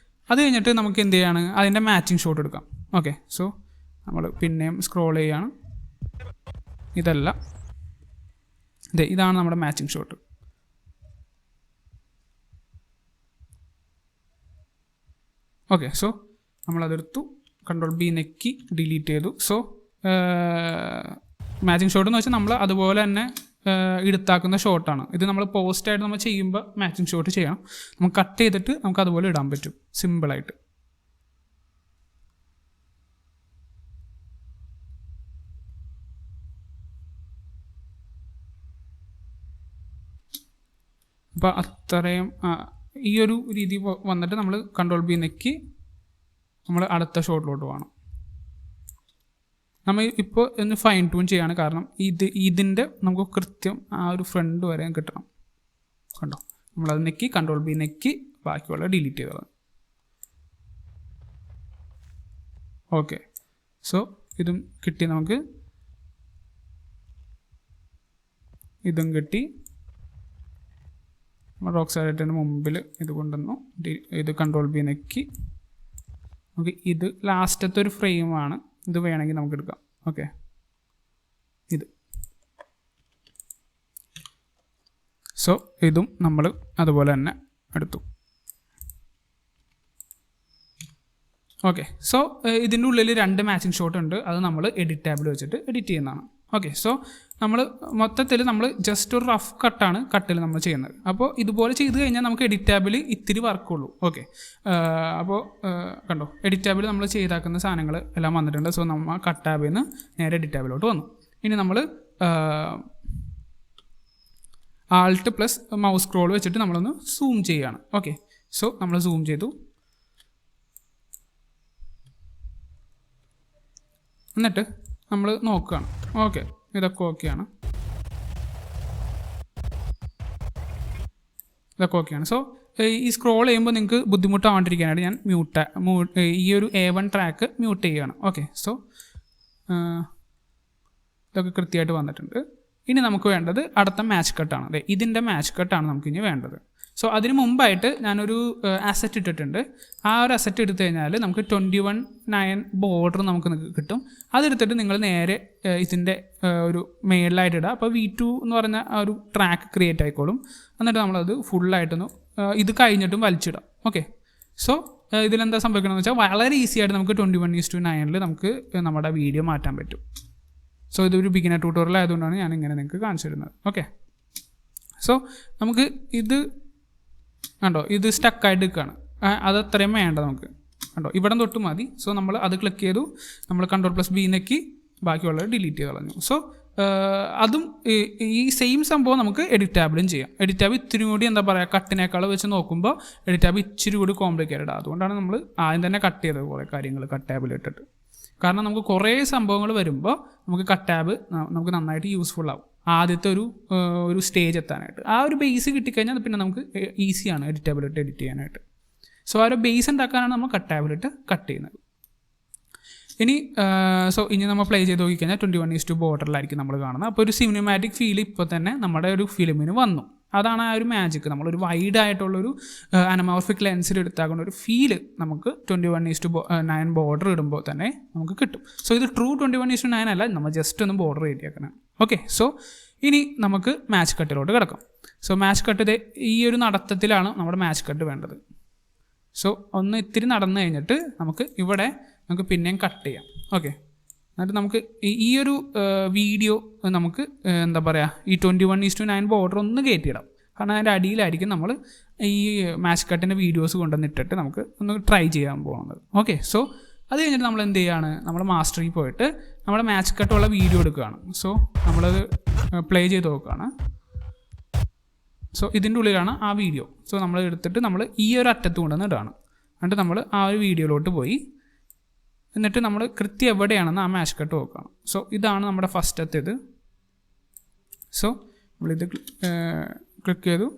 അത് കഴിഞ്ഞിട്ട് നമുക്ക് എന്ത് ചെയ്യാണ്, അതിൻ്റെ മാച്ചിങ് ഷോട്ട് എടുക്കാം. ഓക്കെ, സോ നമ്മൾ പിന്നെയും സ്ക്രോൾ ചെയ്യാണ്. ഇതാണ് നമ്മുടെ മാച്ചിങ് ഷോട്ട്. ഓക്കെ, സോ നമ്മളതെടുത്തു, Ctrl+B നെക്കി ഡിലീറ്റ് ചെയ്തു. സോ മാച്ചിങ് ഷോട്ട് എന്ന് വെച്ചാൽ നമ്മൾ അതുപോലെ തന്നെ എടുത്താക്കുന്ന ഷോട്ടാണ് ഇത്. നമ്മൾ പോസ്റ്റായിട്ട് നമ്മൾ ചെയ്യുമ്പോൾ മാച്ചിങ് ഷോട്ട് ചെയ്യണം. നമുക്ക് കട്ട് ചെയ്തിട്ട് നമുക്ക് അതുപോലെ ഇടാൻ പറ്റും സിമ്പിളായിട്ട്. അപ്പോൾ അത്രയും ഈ ഒരു രീതി വന്നിട്ട് നമ്മൾ Ctrl+B നെക്കി നമ്മൾ അടുത്ത ഷോട്ടിലോട്ട് പോകണം. നമ്മൾ ഇപ്പോൾ ഒന്ന് ഫൈൻ ട്യൂൺ ചെയ്യാണ്, കാരണം ഇതിൻ്റെ നമുക്ക് കൃത്യം ആ ഒരു ഫ്രണ്ട് വരെ കിട്ടണം. കണ്ടോ, നമ്മളത് നെക്കി Ctrl+B നെക്കി ബാക്കിയുള്ള ഡിലീറ്റ് ചെയ്തത്. ഓക്കെ, സോ ഇതും കിട്ടി, നമുക്ക് ഇതും കിട്ടി. നമ്മൾ റോക്ക് സൈഡിൻ്റെ മുമ്പിൽ ഇത് കൊണ്ടുവന്നു, ഇത് Ctrl+B നെക്കി. നമുക്ക് ഇത് ലാസ്റ്റത്തെ ഒരു ഫ്രെയിമാണ്, ഇത് വേണമെങ്കിൽ നമുക്ക് എടുക്കാം. ഓക്കെ, ഇത് സോ ഇതും നമ്മൾ അതുപോലെ തന്നെ എടുത്തു. ഓക്കെ, സോ ഇതിൻ്റെ ഉള്ളിൽ 2 മാച്ചിങ് ഷോട്ട് ഉണ്ട്. അത് നമ്മൾ എഡിറ്റ് ടാബിൽ വെച്ചിട്ട് എഡിറ്റ് ചെയ്യുന്നതാണ്. ഓക്കെ, സോ നമ്മൾ മൊത്തത്തിൽ നമ്മൾ ജസ്റ്റ് ഒരു റഫ് കട്ടിൽ നമ്മൾ ചെയ്യുന്നത്. അപ്പോൾ ഇതുപോലെ ചെയ്ത് കഴിഞ്ഞാൽ നമുക്ക് എഡിറ്റ് ടാബിൽ ഇത്തിരി വർക്കുള്ളൂ. ഓക്കെ, അപ്പോൾ കണ്ടോ, എഡിറ്റ് ടാബിൽ നമ്മൾ ചെയ്താക്കുന്ന സാധനങ്ങൾ എല്ലാം വന്നിട്ടുണ്ട്. സോ നമ്മൾ കട്ട് ടാബിൽ നിന്ന് നേരെ എഡിറ്റ് ടാബിലോട്ട് വന്നു. ഇനി നമ്മൾ Alt+ മൗസ് സ്ക്രോൾ വെച്ചിട്ട് നമ്മളൊന്ന് സൂം ചെയ്യുകയാണ്. ഓക്കെ, സോ നമ്മൾ സൂം ചെയ്തു. എന്നിട്ട് നമ്മൾ നോക്കുകയാണ്. ഓക്കെ, ഇതൊക്കെ ഓക്കെയാണ്. സോ ഈ സ്ക്രോൾ ചെയ്യുമ്പോൾ നിങ്ങൾക്ക് ബുദ്ധിമുട്ടാവാണ്ടിരിക്കാനായിട്ട് ഞാൻ ഈ ഒരു A1 ട്രാക്ക് മ്യൂട്ട് ചെയ്യുകയാണ്. ഓക്കെ, സോ ഇതൊക്കെ കൃത്യമായിട്ട് വന്നിട്ടുണ്ട്. ഇനി നമുക്ക് വേണ്ടത് അടുത്ത മാച്ച് കട്ടാണ്. ഇതിൻ്റെ മാച്ച് കട്ടാണ് നമുക്കിനി വേണ്ടത്. സോ അതിന് മുമ്പായിട്ട് ഞാനൊരു അസറ്റ് ഇട്ടിട്ടുണ്ട്. ആ ഒരു അസറ്റ് എടുത്തു കഴിഞ്ഞാൽ നമുക്ക് 21:9 ബോർഡർ നമുക്ക് കിട്ടും. അതെടുത്തിട്ട് നിങ്ങൾ നേരെ ഇതിൻ്റെ ഒരു മേളിലായിട്ട് ഇടുക. അപ്പോൾ V2 എന്ന് പറഞ്ഞ ആ ഒരു ട്രാക്ക് ക്രിയേറ്റ് ആയിക്കോളും. എന്നിട്ട് നമ്മളത് ഫുള്ളായിട്ടൊന്ന് ഇത് കഴിഞ്ഞിട്ടും വലിച്ചിടാം. ഓക്കെ, സോ ഇതിലെന്താ സംഭവിക്കണമെന്ന് വെച്ചാൽ വളരെ ഈസി ആയിട്ട് നമുക്ക് 21:9 നമുക്ക് നമ്മുടെ വീഡിയോ മാറ്റാൻ പറ്റും. സോ ഇതൊരു ബിഗിനർ ട്യൂട്ടോറിയൽ ആയതുകൊണ്ടാണ് ഞാൻ ഇങ്ങനെ നിങ്ങൾക്ക് കാണിച്ചു തരുന്നത്. ഓക്കെ, സോ നമുക്ക് ഇത് കണ്ടോ, ഇത് സ്റ്റക്കായിട്ട് നിൽക്കുകയാണ്. അത് അത്രയും വേണ്ട നമുക്ക്. കണ്ടോ, ഇവിടെ തൊട്ട് മതി. സോ നമ്മൾ അത് ക്ലിക്ക് ചെയ്തു, നമ്മൾ Ctrl+B നെക്കി ബാക്കിയുള്ളത് ഡിലീറ്റ് ചെയ്ത് കളഞ്ഞു. സോ അതും ഈ സെയിം സംഭവം നമുക്ക് എഡിറ്റ് ടാബിലും ചെയ്യാം. എഡിറ്റ് ടാബ് ഇത്തിരി കൂടി എന്താ പറയുക കട്ടിനേക്കാൾ വെച്ച് നോക്കുമ്പോൾ എഡിറ്റ് ടാബ് ഇച്ചിരി കൂടി കോംപ്ലിക്കേറ്റഡ്. അതുകൊണ്ടാണ് നമ്മൾ ആദ്യം തന്നെ കട്ട് ചെയ്തത് കുറേ കാര്യങ്ങൾ കട്ട് ടാബിൽ ഇട്ടിട്ട്. കാരണം നമുക്ക് കുറേ സംഭവങ്ങൾ വരുമ്പോൾ നമുക്ക് കട്ട് ടാബ് നമുക്ക് നന്നായിട്ട് യൂസ്ഫുൾ ആവും ആദ്യത്തെ ഒരു സ്റ്റേജ് എത്താനായിട്ട്. ആ ഒരു ബേസ് കിട്ടിക്കഴിഞ്ഞാൽ പിന്നെ നമുക്ക് ഈസിയാണ് എഡിറ്റ് ടാബിലിട്ട് എഡിറ്റ് ചെയ്യാനായിട്ട്. സോ ആ ഒരു ബേസ് ഉണ്ടാക്കാനാണ് നമ്മൾ കട്ട് ടാബിലിട്ട് കട്ട് ചെയ്യുന്നത്. ഇനി നമ്മൾ പ്ലേ ചെയ്ത് നോക്കിക്കഴിഞ്ഞാൽ 21:2 ബോർഡറിലായിരിക്കും നമ്മൾ കാണുന്നത്. അപ്പോൾ ഒരു സിനിമാറ്റിക് ഫീൽ ഇപ്പോൾ തന്നെ നമ്മുടെ ഒരു ഫിലിമിന് വന്നു. അതാണ് ആ ഒരു മാജിക്. നമ്മളൊരു വൈഡ് ആയിട്ടുള്ളൊരു അനമോർഫിക് ലെൻസിൽ എടുത്താക്കുന്ന ഒരു ഫീല് നമുക്ക് 21:9 ബോർഡർ ഇടുമ്പോൾ തന്നെ നമുക്ക് കിട്ടും. സോ ഇത് ട്രൂ 21:9 അല്ല, നമ്മൾ ജസ്റ്റ് ഒന്ന് ബോർഡർ എഴുതിയേക്കണം. ഓക്കെ, സോ ഇനി നമുക്ക് മാച്ച് കട്ടിലോട്ട് കിടക്കാം. സോ മാച്ച് കട്ട് ഈ ഒരു നടത്തത്തിലാണ് നമ്മുടെ മാച്ച് കട്ട് വേണ്ടത്. സോ ഒന്ന് ഇത്തിരി നടന്നു കഴിഞ്ഞിട്ട് നമുക്ക് പിന്നെയും കട്ട് ചെയ്യാം. ഓക്കെ, എന്നിട്ട് നമുക്ക് ഈ ഒരു വീഡിയോ നമുക്ക് എന്താ പറയുക ഈ 21:9 ബോർഡർ ഒന്ന് കയറ്റിയിടാം. കാരണം അതിൻ്റെ അടിയിലായിരിക്കും നമ്മൾ ഈ മാച്ച് കട്ടിൻ്റെ വീഡിയോസ് കൊണ്ടുവന്നിട്ടിട്ട് നമുക്ക് ഒന്ന് ട്രൈ ചെയ്യാൻ പോകുന്നത്. ഓക്കെ, സോ അത് കഴിഞ്ഞിട്ട് നമ്മൾ എന്ത് ചെയ്യുകയാണ്, നമ്മൾ മാസ്റ്ററിൽ പോയിട്ട് നമ്മുടെ മാച്ച് കട്ടുള്ള വീഡിയോ എടുക്കുകയാണ്. സോ നമ്മളത് പ്ലേ ചെയ്ത് നോക്കുകയാണ്. സോ ഇതിൻ്റെ ഉള്ളിലാണ് ആ വീഡിയോ. സോ നമ്മൾ എടുത്തിട്ട് നമ്മൾ ഈ ഒരു അറ്റത്ത് കൊണ്ടുവന്ന് ഇടുകയാണ്. എന്നിട്ട് നമ്മൾ ആ ഒരു വീഡിയോയിലോട്ട് പോയി എന്നിട്ട് നമ്മൾ കൃത്യം എവിടെയാണെന്ന് ആ മാച്ച് കട്ട് നോക്കണം. സോ ഇതാണ് നമ്മുടെ ഫസ്റ്റത്തേത്. സോ നമ്മളിത് ക്ലിക്ക് ചെയ്തു.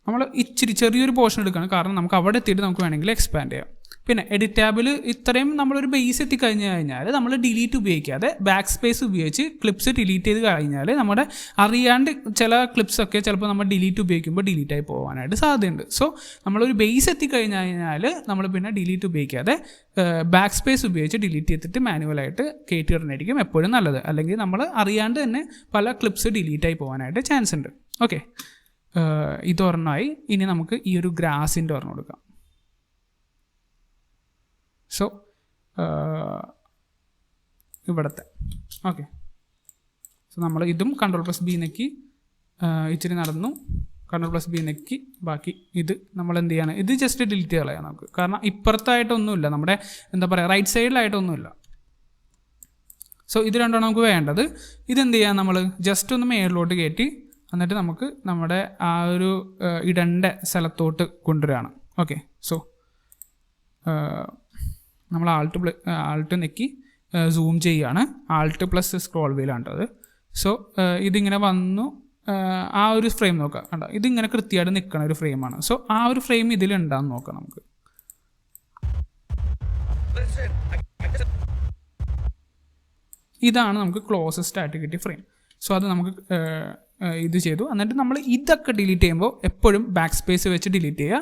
നമ്മൾ ഇച്ചിരി ചെറിയൊരു പോർഷൻ എടുക്കുകയാണ്, കാരണം നമുക്ക് അവിടെ എത്തിയിട്ട് നമുക്ക് വേണമെങ്കിൽ എക്സ്പാൻഡ് ചെയ്യാം. പിന്നെ എഡിറ്റ് ടാബിൽ ഇത്രയും നമ്മളൊരു ബേസ് എത്തിക്കഴിഞ്ഞ് കഴിഞ്ഞാൽ നമ്മൾ ഡിലീറ്റ് ഉപയോഗിക്കാതെ ബാക്ക് സ്പേസ് ഉപയോഗിച്ച് ക്ലിപ്സ് ഡിലീറ്റ് ചെയ്ത് കഴിഞ്ഞാൽ നമ്മുടെ അറിയാണ്ട് ചില ക്ലിപ്സൊക്കെ ചിലപ്പോൾ നമ്മൾ ഡിലീറ്റ് ഉപയോഗിക്കുമ്പോൾ ഡിലീറ്റായി പോകാനായിട്ട് സാധ്യതയുണ്ട്. സോ നമ്മളൊരു ബേസ് എത്തിക്കഴിഞ്ഞ് കഴിഞ്ഞാൽ നമ്മൾ പിന്നെ ഡിലീറ്റ് ഉപയോഗിക്കാതെ ബാക്ക് സ്പേസ് ഉപയോഗിച്ച് ഡിലീറ്റ് ചെയ്തിട്ട് മാനുവലായിട്ട് കയറ്റിയിടുന്നതായിരിക്കും എപ്പോഴും നല്ലത്. അല്ലെങ്കിൽ നമ്മൾ അറിയാണ്ട് തന്നെ പല ക്ലിപ്സ് ഡിലീറ്റായി പോകാനായിട്ട് ചാൻസ് ഉണ്ട്. ഓക്കെ, ഇതൊരെണ്ണമായി. ഇനി നമുക്ക് ഈ ഒരു ഗ്രാസിൻ്റെ ഒരെണ്ണം കൊടുക്കാം. സോ ഇവിടുത്തെ ഓക്കെ, സോ നമ്മൾ ഇതും Ctrl+B നെക്കി ഇച്ചിരി നടന്നു, Ctrl+B നെക്കി ബാക്കി ഇത് നമ്മൾ എന്ത് ചെയ്യാണ്, ഇത് ജസ്റ്റ് ഡിലീറ്റ് കളയാം നമുക്ക്. കാരണം ഇപ്പുറത്തായിട്ടൊന്നുമില്ല, നമ്മുടെ എന്താ പറയുക റൈറ്റ് സൈഡിലായിട്ടൊന്നുമില്ല. സോ ഇത് രണ്ടാണ് നമുക്ക് വേണ്ടത്. ഇതെന്ത് ചെയ്യാം, നമ്മൾ ജസ്റ്റ് ഒന്ന് മേളിലോട്ട് കയറ്റി എന്നിട്ട് നമുക്ക് നമ്മുടെ ആ ഒരു ഇടേണ്ട സ്ഥലത്തോട്ട് കൊണ്ടുവരികയാണ്. ഓക്കെ, സോ നമ്മൾ ആൾട്ട് നെക്കി സൂം ചെയ്യുകയാണ്. ആൾട്ട് പ്ലസ് സ്ക്രോൾ വീലാണ് അത്. സോ ഇതിങ്ങനെ വന്നു, ആ ഒരു ഫ്രെയിം നോക്കാം. കണ്ടോ, ഇതിങ്ങനെ കൃത്യമായിട്ട് നിൽക്കുന്ന ഒരു ഫ്രെയിമാണ്. സോ ആ ഒരു ഫ്രെയിം ഇതിലുണ്ടാന്ന് നോക്കാം നമുക്ക്. ഇതാണ് നമുക്ക് ക്ലോസസ്റ്റ് ആയിട്ട് കിട്ടിയ ഫ്രെയിം. സോ അത് നമുക്ക് ഇത് ചെയ്തു. എന്നിട്ട് നമ്മൾ ഇതൊക്കെ ഡിലീറ്റ് ചെയ്യുമ്പോൾ എപ്പോഴും ബാക്ക് സ്പേസ് വെച്ച് ഡിലീറ്റ് ചെയ്യുക.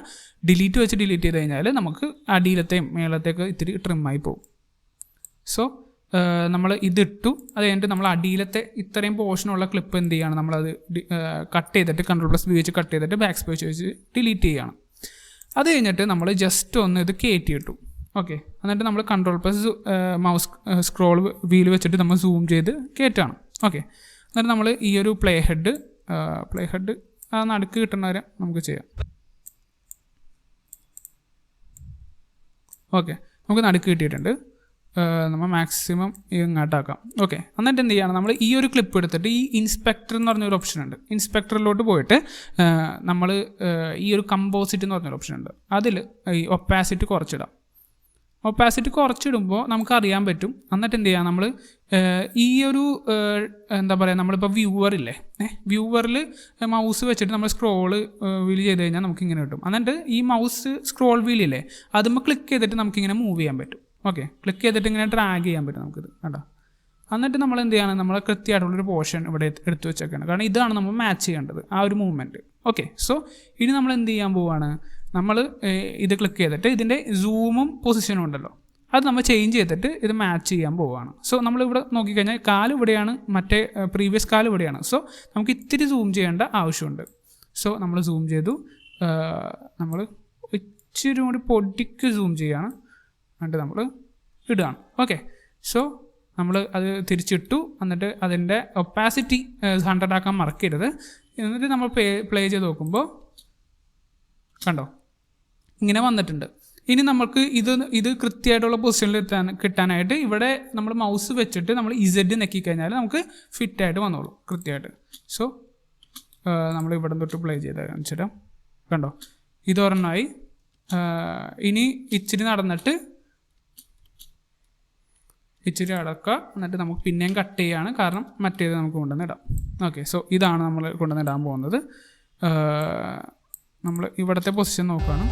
ഡിലീറ്റ് വെച്ച് ഡിലീറ്റ് ചെയ്ത് കഴിഞ്ഞാൽ നമുക്ക് അടിയിലത്തെയും മേളത്തേക്ക് ഇത്തിരി ട്രിമ്മായി പോകും. സോ നമ്മൾ ഇതിട്ടു. അത് കഴിഞ്ഞിട്ട് നമ്മൾ അടിയിലത്തെ ഇത്രയും പോർഷനുള്ള ക്ലിപ്പ് എന്ത് ചെയ്യുകയാണ്, നമ്മളത് കട്ട് ചെയ്തിട്ട് Ctrl+B വെച്ച് കട്ട് ചെയ്തിട്ട് ബാക്ക് സ്പേസ് വെച്ച് ഡിലീറ്റ് ചെയ്യുകയാണ്. അത് കഴിഞ്ഞിട്ട് നമ്മൾ ജസ്റ്റ് ഒന്ന് ഇത് കയറ്റിയിട്ടു. ഓക്കെ, എന്നിട്ട് നമ്മൾ Ctrl+ മൗസ് സ്ക്രോൾ വീൽ വെച്ചിട്ട് നമ്മൾ സൂം ചെയ്ത് കയറ്റാണ്. ഓക്കെ, എന്നിട്ട് നമ്മൾ ഈ ഒരു പ്ലേ ഹെഡ് ആ നടുക്ക് കിട്ടുന്നവരെ നമുക്ക് ചെയ്യാം. ഓക്കെ, നമുക്ക് നടുക്ക് കിട്ടിയിട്ടുണ്ട്. നമ്മൾ മാക്സിമം ഇങ്ങോട്ടാക്കാം. ഓക്കെ, എന്നിട്ട് എന്ത് ചെയ്യണം, നമ്മൾ ഈ ഒരു ക്ലിപ്പ് എടുത്തിട്ട് ഈ ഇൻസ്പെക്ടർ എന്ന് പറഞ്ഞൊരു ഓപ്ഷൻ ഉണ്ട്. ഇൻസ്പെക്ടറിലോട്ട് പോയിട്ട് നമ്മൾ ഈ ഒരു കമ്പോസിറ്റ് എന്ന് പറഞ്ഞൊരു ഓപ്ഷൻ ഉണ്ട്. അതിൽ ഈ ഒപ്പാസിറ്റി കുറച്ചിടാം. ഒപ്പാസിറ്റി കുറച്ചിടുമ്പോൾ നമുക്കറിയാൻ പറ്റും. എന്നിട്ട് എന്ത് ചെയ്യാം, നമ്മൾ ഈ ഒരു എന്താ പറയുക, നമ്മളിപ്പോൾ വ്യൂവറില്ലേ, വ്യൂവറിൽ മൗസ് വെച്ചിട്ട് നമ്മൾ സ്ക്രോൾ വീൽ ചെയ്ത് കഴിഞ്ഞാൽ നമുക്കിങ്ങനെ കിട്ടും. എന്നിട്ട് ഈ മൗസ് സ്ക്രോൾ വീലില്ലേ, അതുമ്പോൾ ക്ലിക്ക് ചെയ്തിട്ട് നമുക്കിങ്ങനെ മൂവ് ചെയ്യാൻ പറ്റും. ഓക്കെ, ക്ലിക്ക് ചെയ്തിട്ട് ഇങ്ങനെ ഡ്രാഗ് ചെയ്യാൻ പറ്റും നമുക്കിത്. കണ്ടോ, എന്നിട്ട് നമ്മൾ എന്ത് ചെയ്യണം, നമ്മൾ കൃത്യമായിട്ടുള്ളൊരു പോർഷൻ ഇവിടെ എടുത്തു വെച്ചേക്കാണ്. കാരണം ഇതാണ് നമ്മൾ മാച്ച് ചെയ്യേണ്ടത്, ആ ഒരു മൂവ്മെൻറ്റ്. ഓക്കെ, സോ ഇനി നമ്മൾ എന്ത് ചെയ്യാൻ പോവുകയാണ്, നമ്മൾ ഇത് ക്ലിക്ക് ചെയ്തിട്ട് ഇതിൻ്റെ സൂമും പൊസിഷനും ഉണ്ടല്ലോ, അത് നമ്മൾ ചേഞ്ച് ചെയ്തിട്ട് ഇത് മാച്ച് ചെയ്യാൻ പോവുകയാണ്. സോ നമ്മളിവിടെ നോക്കിക്കഴിഞ്ഞാൽ കാല് ഇവിടെയാണ്, മറ്റേ പ്രീവിയസ് കാല് ഇവിടെയാണ്. സോ നമുക്ക് ഇത്തിരി സൂം ചെയ്യേണ്ട ആവശ്യമുണ്ട്. സോ നമ്മൾ സൂം ചെയ്തു, നമ്മൾ ഇച്ചിരി കൂടി പൊടിക്ക് സൂം ചെയ്യുകയാണ്, എന്നിട്ട് നമ്മൾ ഇടുകയാണ്. ഓക്കെ, സോ നമ്മൾ അത് തിരിച്ചിട്ടു. എന്നിട്ട് അതിൻ്റെ ഒപ്പാസിറ്റി 100 ആക്കാൻ മറക്കരുത്. എന്നിട്ട് നമ്മൾ പ്ലേ ചെയ്ത് നോക്കുമ്പോൾ കണ്ടോ ഇങ്ങനെ വന്നിട്ടുണ്ട്. ഇനി നമുക്ക് ഇത് കൃത്യമായിട്ടുള്ള പൊസിഷനിൽ കിട്ടാനായിട്ട് ഇവിടെ നമ്മൾ മൗസ് വെച്ചിട്ട് നമ്മൾ ഇസഡ് നെക്കിക്കഴിഞ്ഞാൽ നമുക്ക് ഫിറ്റായിട്ട് വന്നോളൂ കൃത്യമായിട്ട്. സോ നമ്മൾ ഇവിടെ തൊട്ട് പ്ലേ ചെയ്ത് കാണിച്ചിട്ട് കണ്ടോ, ഇതൊരെണ്ണമായി. ഇനി ഇച്ചിരി നടന്നിട്ട് ഇച്ചിരി അടക്കുക, എന്നിട്ട് നമുക്ക് പിന്നെയും കട്ട് ചെയ്യുകയാണ്, കാരണം മറ്റേത് നമുക്ക് കൊണ്ടുവന്നിടാം. ഓക്കെ, സോ ഇതാണ് നമ്മൾ കൊണ്ടുവന്നിടാൻ പോകുന്നത്. നമ്മൾ ഇവിടുത്തെ പൊസിഷൻ നോക്കുകയാണ്.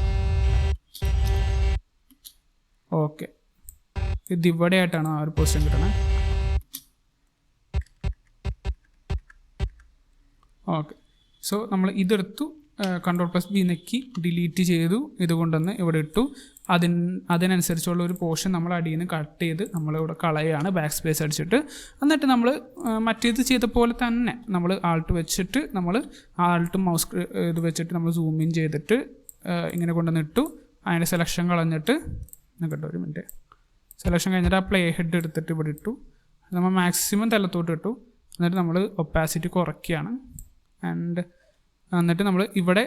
ഓക്കെ, ഇത് ഇവിടെ ആയിട്ടാണ് ആ ഒരു പൊസിഷൻ കിട്ടണേ. ഓക്കെ, സോ നമ്മൾ ഇതെടുത്തു, Ctrl+B നെക്കി ഡിലീറ്റ് ചെയ്തു, ഇതുകൊണ്ടൊന്ന് ഇവിടെ ഇട്ടു. അതിനനുസരിച്ചുള്ള ഒരു പോർഷൻ നമ്മൾ അടിയിൽ നിന്ന് കട്ട് ചെയ്ത് നമ്മളിവിടെ കളയാണ് ബാക്ക് സ്പേസ് അടിച്ചിട്ട്. എന്നിട്ട് നമ്മൾ മറ്റേത് ചെയ്ത പോലെ തന്നെ നമ്മൾ ആൾട്ട് വെച്ചിട്ട് നമ്മൾ ആൾട്ട് മൗസ് ഇത് വെച്ചിട്ട് നമ്മൾ സൂം ഇൻ ചെയ്തിട്ട് ഇങ്ങനെ കൊണ്ടുവന്ന് ഇട്ടു. അതിൻ്റെ സെലക്ഷൻ കളഞ്ഞിട്ട് കേട്ടോ, ഒരു മിനിറ്റ്, സെലക്ഷൻ കഴിഞ്ഞിട്ട് ആ പ്ലേ ഹെഡ് എടുത്തിട്ട് ഇവിടെ ഇട്ടു. നമ്മൾ മാക്സിമം തലത്തോട്ട് ഇട്ടു. എന്നിട്ട് നമ്മൾ ഒപ്പാസിറ്റി കുറയ്ക്കുകയാണ്. എന്നിട്ട് നമ്മൾ ഇവിടെ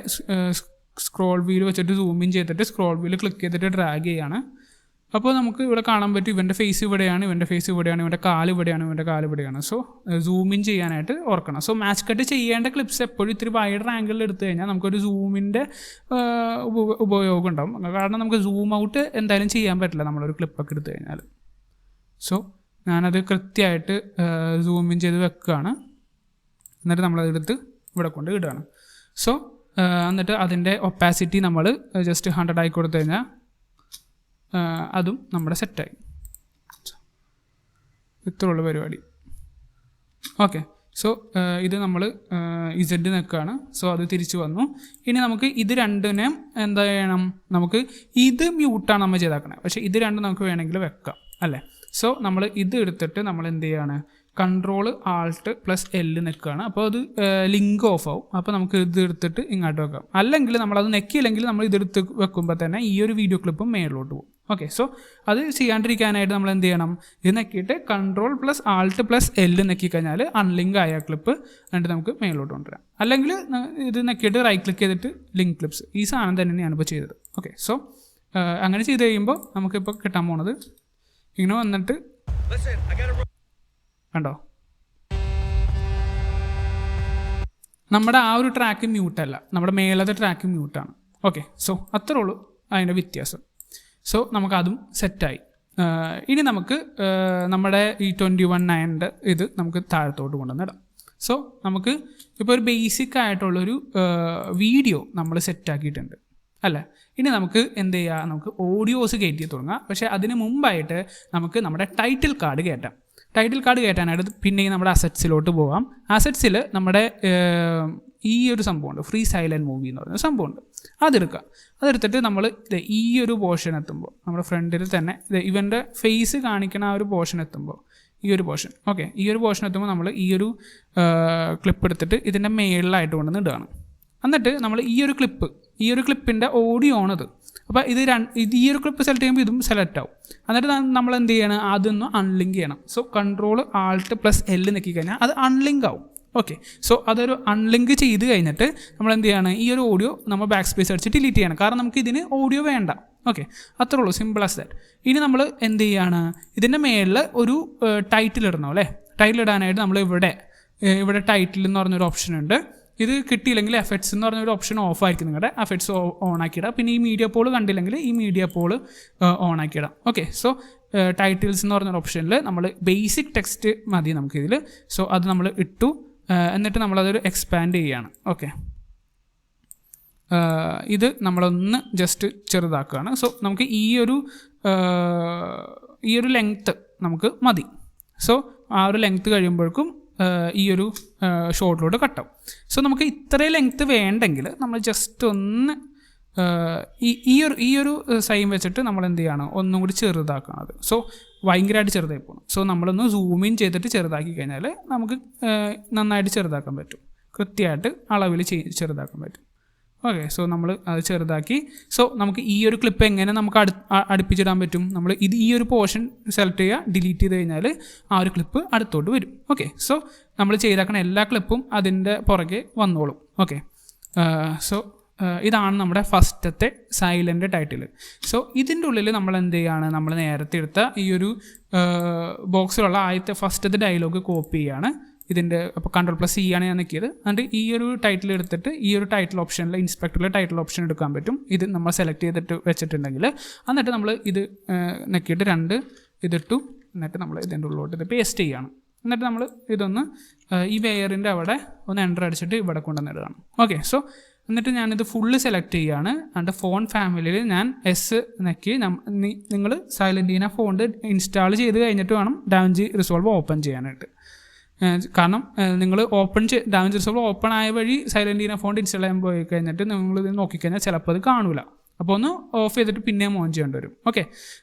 സ്ക്രോൾ വീൽ വെച്ചിട്ട് സൂം ഇൻ ചെയ്തിട്ട് സ്ക്രോൾ വീൽ ക്ലിക്ക് ചെയ്തിട്ട് ഡ്രാഗ് ചെയ്യാണ്. അപ്പോൾ നമുക്ക് ഇവിടെ കാണാൻ പറ്റും ഇവൻ്റെ ഫേസ് ഇവിടെയാണ്, ഇവൻ്റെ ഫേസ് ഇവിടെയാണ്, ഇവൻ്റെ കാല് ഇവിടെയാണ്, ഇവൻ്റെ കാല് ഇവിടെയാണ്. സോ സൂം ഇൻ ചെയ്യാനായിട്ട് ഓർക്കണം. സോ മാച്ച് കട്ട് ചെയ്യേണ്ട ക്ലിപ്സ് എപ്പോഴും ഇത്തിരി വൈഡർ ആംഗിളിൽ എടുത്തു കഴിഞ്ഞാൽ നമുക്കൊരു സൂമിൻ്റെ ഉപയോഗം ഉണ്ടാവും. കാരണം നമുക്ക് സൂം ഔട്ട് എന്തായാലും ചെയ്യാൻ പറ്റില്ല നമ്മളൊരു ക്ലിപ്പൊക്കെ എടുത്തു കഴിഞ്ഞാൽ. സോ ഞാനത് കൃത്യമായിട്ട് സൂം ഇൻ ചെയ്ത് വെക്കുകയാണ്. എന്നിട്ട് നമ്മളതെടുത്ത് ഇവിടെ കൊണ്ട് ഇടുകയാണ്. സോ എന്നിട്ട് അതിൻ്റെ ഒപ്പാസിറ്റി നമ്മൾ ജസ്റ്റ് 100 ആയി കൊടുത്തു കഴിഞ്ഞാൽ അതും നമ്മുടെ സെറ്റായി. ഇത്രയുള്ള പരിപാടി. ഓക്കെ, സോ ഇത് നമ്മൾ ഇസഡ് നിൽക്കുകയാണ്. സോ അത് തിരിച്ചു വന്നു. ഇനി നമുക്ക് ഇത് രണ്ടിനും എന്താ ചെയ്യണം, നമുക്ക് ഇത് മ്യൂട്ടാണ് നമ്മൾ ചെയ്താക്കണേ, പക്ഷേ ഇത് രണ്ടും നമുക്ക് വേണമെങ്കിൽ വെക്കാം അല്ലേ. സോ നമ്മൾ ഇത് എടുത്തിട്ട് നമ്മൾ എന്ത് ചെയ്യാണ്, Ctrl+Alt+L നിൽക്കുകയാണ്. അപ്പോൾ അത് ലിങ്ക് ഓഫ് ആവും. അപ്പോൾ നമുക്ക് ഇത് എടുത്തിട്ട് ഇങ്ങോട്ട് വെക്കാം. അല്ലെങ്കിൽ നമ്മളത് നെക്കിയില്ലെങ്കിൽ നമ്മൾ ഇതെടുത്ത് വെക്കുമ്പോൾ തന്നെ ഈ ഒരു വീഡിയോ ക്ലിപ്പും മേളിലോട്ട് പോകും. ഓക്കെ, സോ അത് ചെയ്യാണ്ടിരിക്കാനായിട്ട് നമ്മൾ എന്ത് ചെയ്യണം, ഇത് നെക്കിയിട്ട് Ctrl+Alt+L നെക്കിക്കഴിഞ്ഞാൽ അൺലിങ്ക് ആയ ക്ലിപ്പ് എന്നിട്ട് നമുക്ക് മേളിലോട്ട് കൊണ്ടുവരാം. അല്ലെങ്കിൽ ഇത് നെക്കിയിട്ട് റൈറ്റ് ക്ലിക്ക് ചെയ്തിട്ട് ലിങ്ക് ക്ലിപ്സ്, ഈ സാധനം തന്നെയാണ് ഞാനിപ്പോൾ ചെയ്തത്. ഓക്കെ, സോ അങ്ങനെ ചെയ്ത് കഴിയുമ്പോൾ നമുക്കിപ്പോൾ കിട്ടാൻ പോണത് ഇങ്ങനെ വന്നിട്ട് കണ്ടോ, നമ്മുടെ ആ ഒരു ട്രാക്ക് മ്യൂട്ടല്ല, നമ്മുടെ മേലത്തെ ട്രാക്ക് മ്യൂട്ടാണ്. ഓക്കെ, സോ അത്രേ ഉള്ളൂ അതിൻ്റെ വ്യത്യാസം. സോ നമുക്കതും സെറ്റായി. ഇനി നമുക്ക് നമ്മുടെ ഈ 21.9 ഇത് നമുക്ക് താഴത്തോട്ട് കൊണ്ടുവന്നിടാം. സോ നമുക്ക് ഇപ്പോൾ ഒരു ബേസിക് ആയിട്ടുള്ളൊരു വീഡിയോ നമ്മൾ സെറ്റാക്കിയിട്ടുണ്ട് അല്ലേ. ഇനി നമുക്ക് എന്ത് ചെയ്യുക, നമുക്ക് ഓഡിയോസ് കയറ്റി തുടങ്ങാം. പക്ഷേ അതിന് മുമ്പായിട്ട് നമുക്ക് നമ്മുടെ ടൈറ്റിൽ കാർഡ് കയറ്റാം. ടൈറ്റിൽ കാർഡ് കയറ്റാനായിട്ട് പിന്നെയും നമ്മുടെ അസറ്റ്സിലോട്ട് പോകാം. അസറ്റ്സിൽ നമ്മുടെ ഈ ഒരു സംഭവമുണ്ട്, ഫ്രീ സൈലൻറ്റ് മൂവി എന്ന് പറയുന്ന സംഭവമുണ്ട്. അതെടുക്കുക. അതെടുത്തിട്ട് നമ്മൾ ഈ ഒരു പോർഷൻ എത്തുമ്പോൾ നമ്മുടെ ഫ്രണ്ടിൽ തന്നെ ഇവൻ്റെ ഫേസ് കാണിക്കുന്ന ആ ഒരു പോർഷൻ എത്തുമ്പോൾ, ഈ ഒരു പോർഷൻ, ഓക്കെ, ഈ ഒരു പോർഷൻ എത്തുമ്പോൾ നമ്മൾ ഈ ഒരു ക്ലിപ്പ് എടുത്തിട്ട് ഇതിൻ്റെ മേളിലായിട്ട് കൊണ്ടുവന്ന് ഇടുകയാണ്. എന്നിട്ട് നമ്മൾ ഈ ഒരു ക്ലിപ്പിൻ്റെ ഓഡിയോ ആണത്. അപ്പോൾ ഇത് ഈ ഒരു ക്ലിപ്പ് സെലക്ട് ചെയ്യുമ്പോൾ ഇതും സെലക്ട് ആവും. എന്നിട്ട് നമ്മൾ എന്ത് ചെയ്യണം, അതൊന്ന് അൺലിങ്ക് ചെയ്യണം. സോ Ctrl+Alt+L നെക്കി കഴിഞ്ഞാൽ അത് അൺലിങ്ക് ആവും. ഓക്കെ, സോ അതൊരു അൺലിങ്ക് ചെയ്ത് കഴിഞ്ഞിട്ട് നമ്മൾ എന്ത് ചെയ്യണം, ഈ ഒരു ഓഡിയോ നമ്മൾ ബാക്ക് സ്പേസ് അടിച്ച് ഡിലീറ്റ് ചെയ്യണം. കാരണം നമുക്ക് ഇതിന് ഓഡിയോ വേണ്ട. ഓക്കെ, അത്രേ ഉള്ളൂ, സിമ്പിൾ ആസ് ദാറ്റ്. ഇനി നമ്മൾ എന്ത് ചെയ്യാണ്, ഇതിൻ്റെ മേളിൽ ഒരു ടൈറ്റിൽ ഇടണം അല്ലേ. ടൈറ്റിൽ ഇടാനായിട്ട് നമ്മൾ ഇവിടെ ടൈറ്റിൽ എന്ന് പറഞ്ഞൊരു ഓപ്ഷൻ ഉണ്ട്. ഇത് കിട്ടിയില്ലെങ്കിൽ എഫക്ട്സ് എന്ന് പറഞ്ഞൊരു ഓപ്ഷൻ ഓഫ് ആയിരിക്കും. നിങ്ങളുടെ എഫക്ട്സ് ഓൺ ആക്കിയിടാം. പിന്നെ ഈ മീഡിയ പോൾ കണ്ടില്ലെങ്കിൽ ഈ മീഡിയ പോൾ ഓൺ ആക്കിയിടാം. ഓക്കെ, സോ ടൈറ്റിൽസ് എന്ന് പറഞ്ഞൊരു ഓപ്ഷനിൽ നമ്മൾ ബേസിക് ടെക്സ്റ്റ് മതി നമുക്കിതിൽ. സോ അത് നമ്മൾ ഇട്ടു. എന്നിട്ട് നമ്മളതൊരു എക്സ്പാൻഡ് ചെയ്യുകയാണ്. ഓക്കെ, ഇത് നമ്മളൊന്ന് ജസ്റ്റ് ചെറുതാക്കുകയാണ്. സോ നമുക്ക് ഈ ഒരു ലെങ്ത്ത് നമുക്ക് മതി. സോ ആ ഒരു ലെങ്ത്ത് കഴിയുമ്പോഴേക്കും ഈ ഒരു ഷോർട്ടിലോട്ട് കട്ടാവും. സോ നമുക്ക് ഇത്രയും ലെങ്ത്ത് വേണ്ടെങ്കിൽ നമ്മൾ ജസ്റ്റ് ഒന്ന് ഈ ഒരു സൈൻ വെച്ചിട്ട് നമ്മൾ എന്ത് ചെയ്യണം, ഒന്നും കൂടി ചെറുതാക്കണത്. സോ ഭയങ്കരമായിട്ട് ചെറുതായി പോകണം. സോ നമ്മളൊന്ന് സൂം ഇൻ ചെയ്തിട്ട് ചെറുതാക്കി കഴിഞ്ഞാൽ നമുക്ക് നന്നായിട്ട് ചെറുതാക്കാൻ പറ്റും. കൃത്യമായിട്ട് അളവിൽ ചെറുതാക്കാൻ പറ്റും. ഓക്കെ, സോ നമ്മൾ അത് ചെറുതാക്കി. സോ നമുക്ക് ഈ ഒരു ക്ലിപ്പ് എങ്ങനെ നമുക്ക് അടുപ്പിച്ചിടാൻ പറ്റും, നമ്മൾ ഈ ഒരു പോർഷൻ സെലക്ട് ചെയ്യുക, ഡിലീറ്റ് ചെയ്ത് കഴിഞ്ഞാൽ ആ ഒരു ക്ലിപ്പ് അടുത്തോട്ട് വരും. ഓക്കെ, സോ നമ്മൾ ചെയ്താക്കണ എല്ലാ ക്ലിപ്പും അതിൻ്റെ പുറകെ വന്നോളും. ഓക്കെ, സോ ഇതാണ് നമ്മുടെ ഫസ്റ്റത്തെ സൈലൻ്റ് ടൈറ്റിൽ. സോ ഇതിൻ്റെ ഉള്ളിൽ നമ്മൾ എന്ത് ചെയ്യുകയാണ്, നമ്മൾ നേരത്തെ എടുത്ത ഈ ഒരു ബോക്സിലുള്ള ആദ്യത്തെ ഫസ്റ്റത്തെ ഡയലോഗ് കോപ്പി ചെയ്യുകയാണ്. ഇതിൻ്റെ അപ്പോൾ Ctrl+C ആണ് ഞാൻ നിൽക്കിയത്. എന്നിട്ട് ഈ ഒരു ടൈറ്റിൽ എടുത്തിട്ട് ഈ ഒരു ടൈറ്റിൽ ഓപ്ഷനിൽ ഇൻസ്പെക്ടറിൽ ടൈറ്റിൽ ഓപ്ഷൻ എടുക്കാൻ പറ്റും. ഇത് നമ്മൾ സെലക്ട് ചെയ്തിട്ട് വെച്ചിട്ടുണ്ടെങ്കിൽ എന്നിട്ട് നമ്മൾ ഇത് നിൽക്കിയിട്ട് 2 ഇതിട്ടു. എന്നിട്ട് നമ്മൾ ഇതിൻ്റെ ഉള്ളിലോട്ട് ഇത് പേസ്റ്റ് ചെയ്യുകയാണ്. എന്നിട്ട് നമ്മൾ ഇതൊന്ന് ഈ വെയറിൻ്റെ അവിടെ ഒന്ന് എൻ്റർ അടിച്ചിട്ട് ഇവിടെ കൊണ്ടുവന്നിടുകയാണ്. ഓക്കെ, സോ എന്നിട്ട് ഞാനിത് ഫുള്ള് സെലക്ട് ചെയ്യുകയാണ്. എന്നിട്ട് ഫോൺ ഫാമിലിയിൽ ഞാൻ എസ് നെക്കി. നിങ്ങൾ സൈലൻറ്റീന ഫോണ്ട് ഇൻസ്റ്റാൾ ചെയ്ത് കഴിഞ്ഞിട്ട് വേണം ഡാവിഞ്ചി റിസോൾവ് ഓപ്പൺ ചെയ്യാനായിട്ട്. കാരണം നിങ്ങൾ ഡാവിഞ്ചി റിസോൾവ് ഓപ്പൺ ആയ വഴി സൈലൻറ്റീന ഫോണ്ട് ഇൻസ്റ്റാൾ ചെയ്യാൻ പോയി കഴിഞ്ഞിട്ട് നിങ്ങളിത് നോക്കിക്കഴിഞ്ഞാൽ ചിലപ്പോൾ അത് കാണില്ല. അപ്പോൾ ഒന്ന് ഓഫ് ചെയ്തിട്ട് പിന്നെയും ഓൺ ചെയ്യേണ്ടി വരും. ഓക്കെ,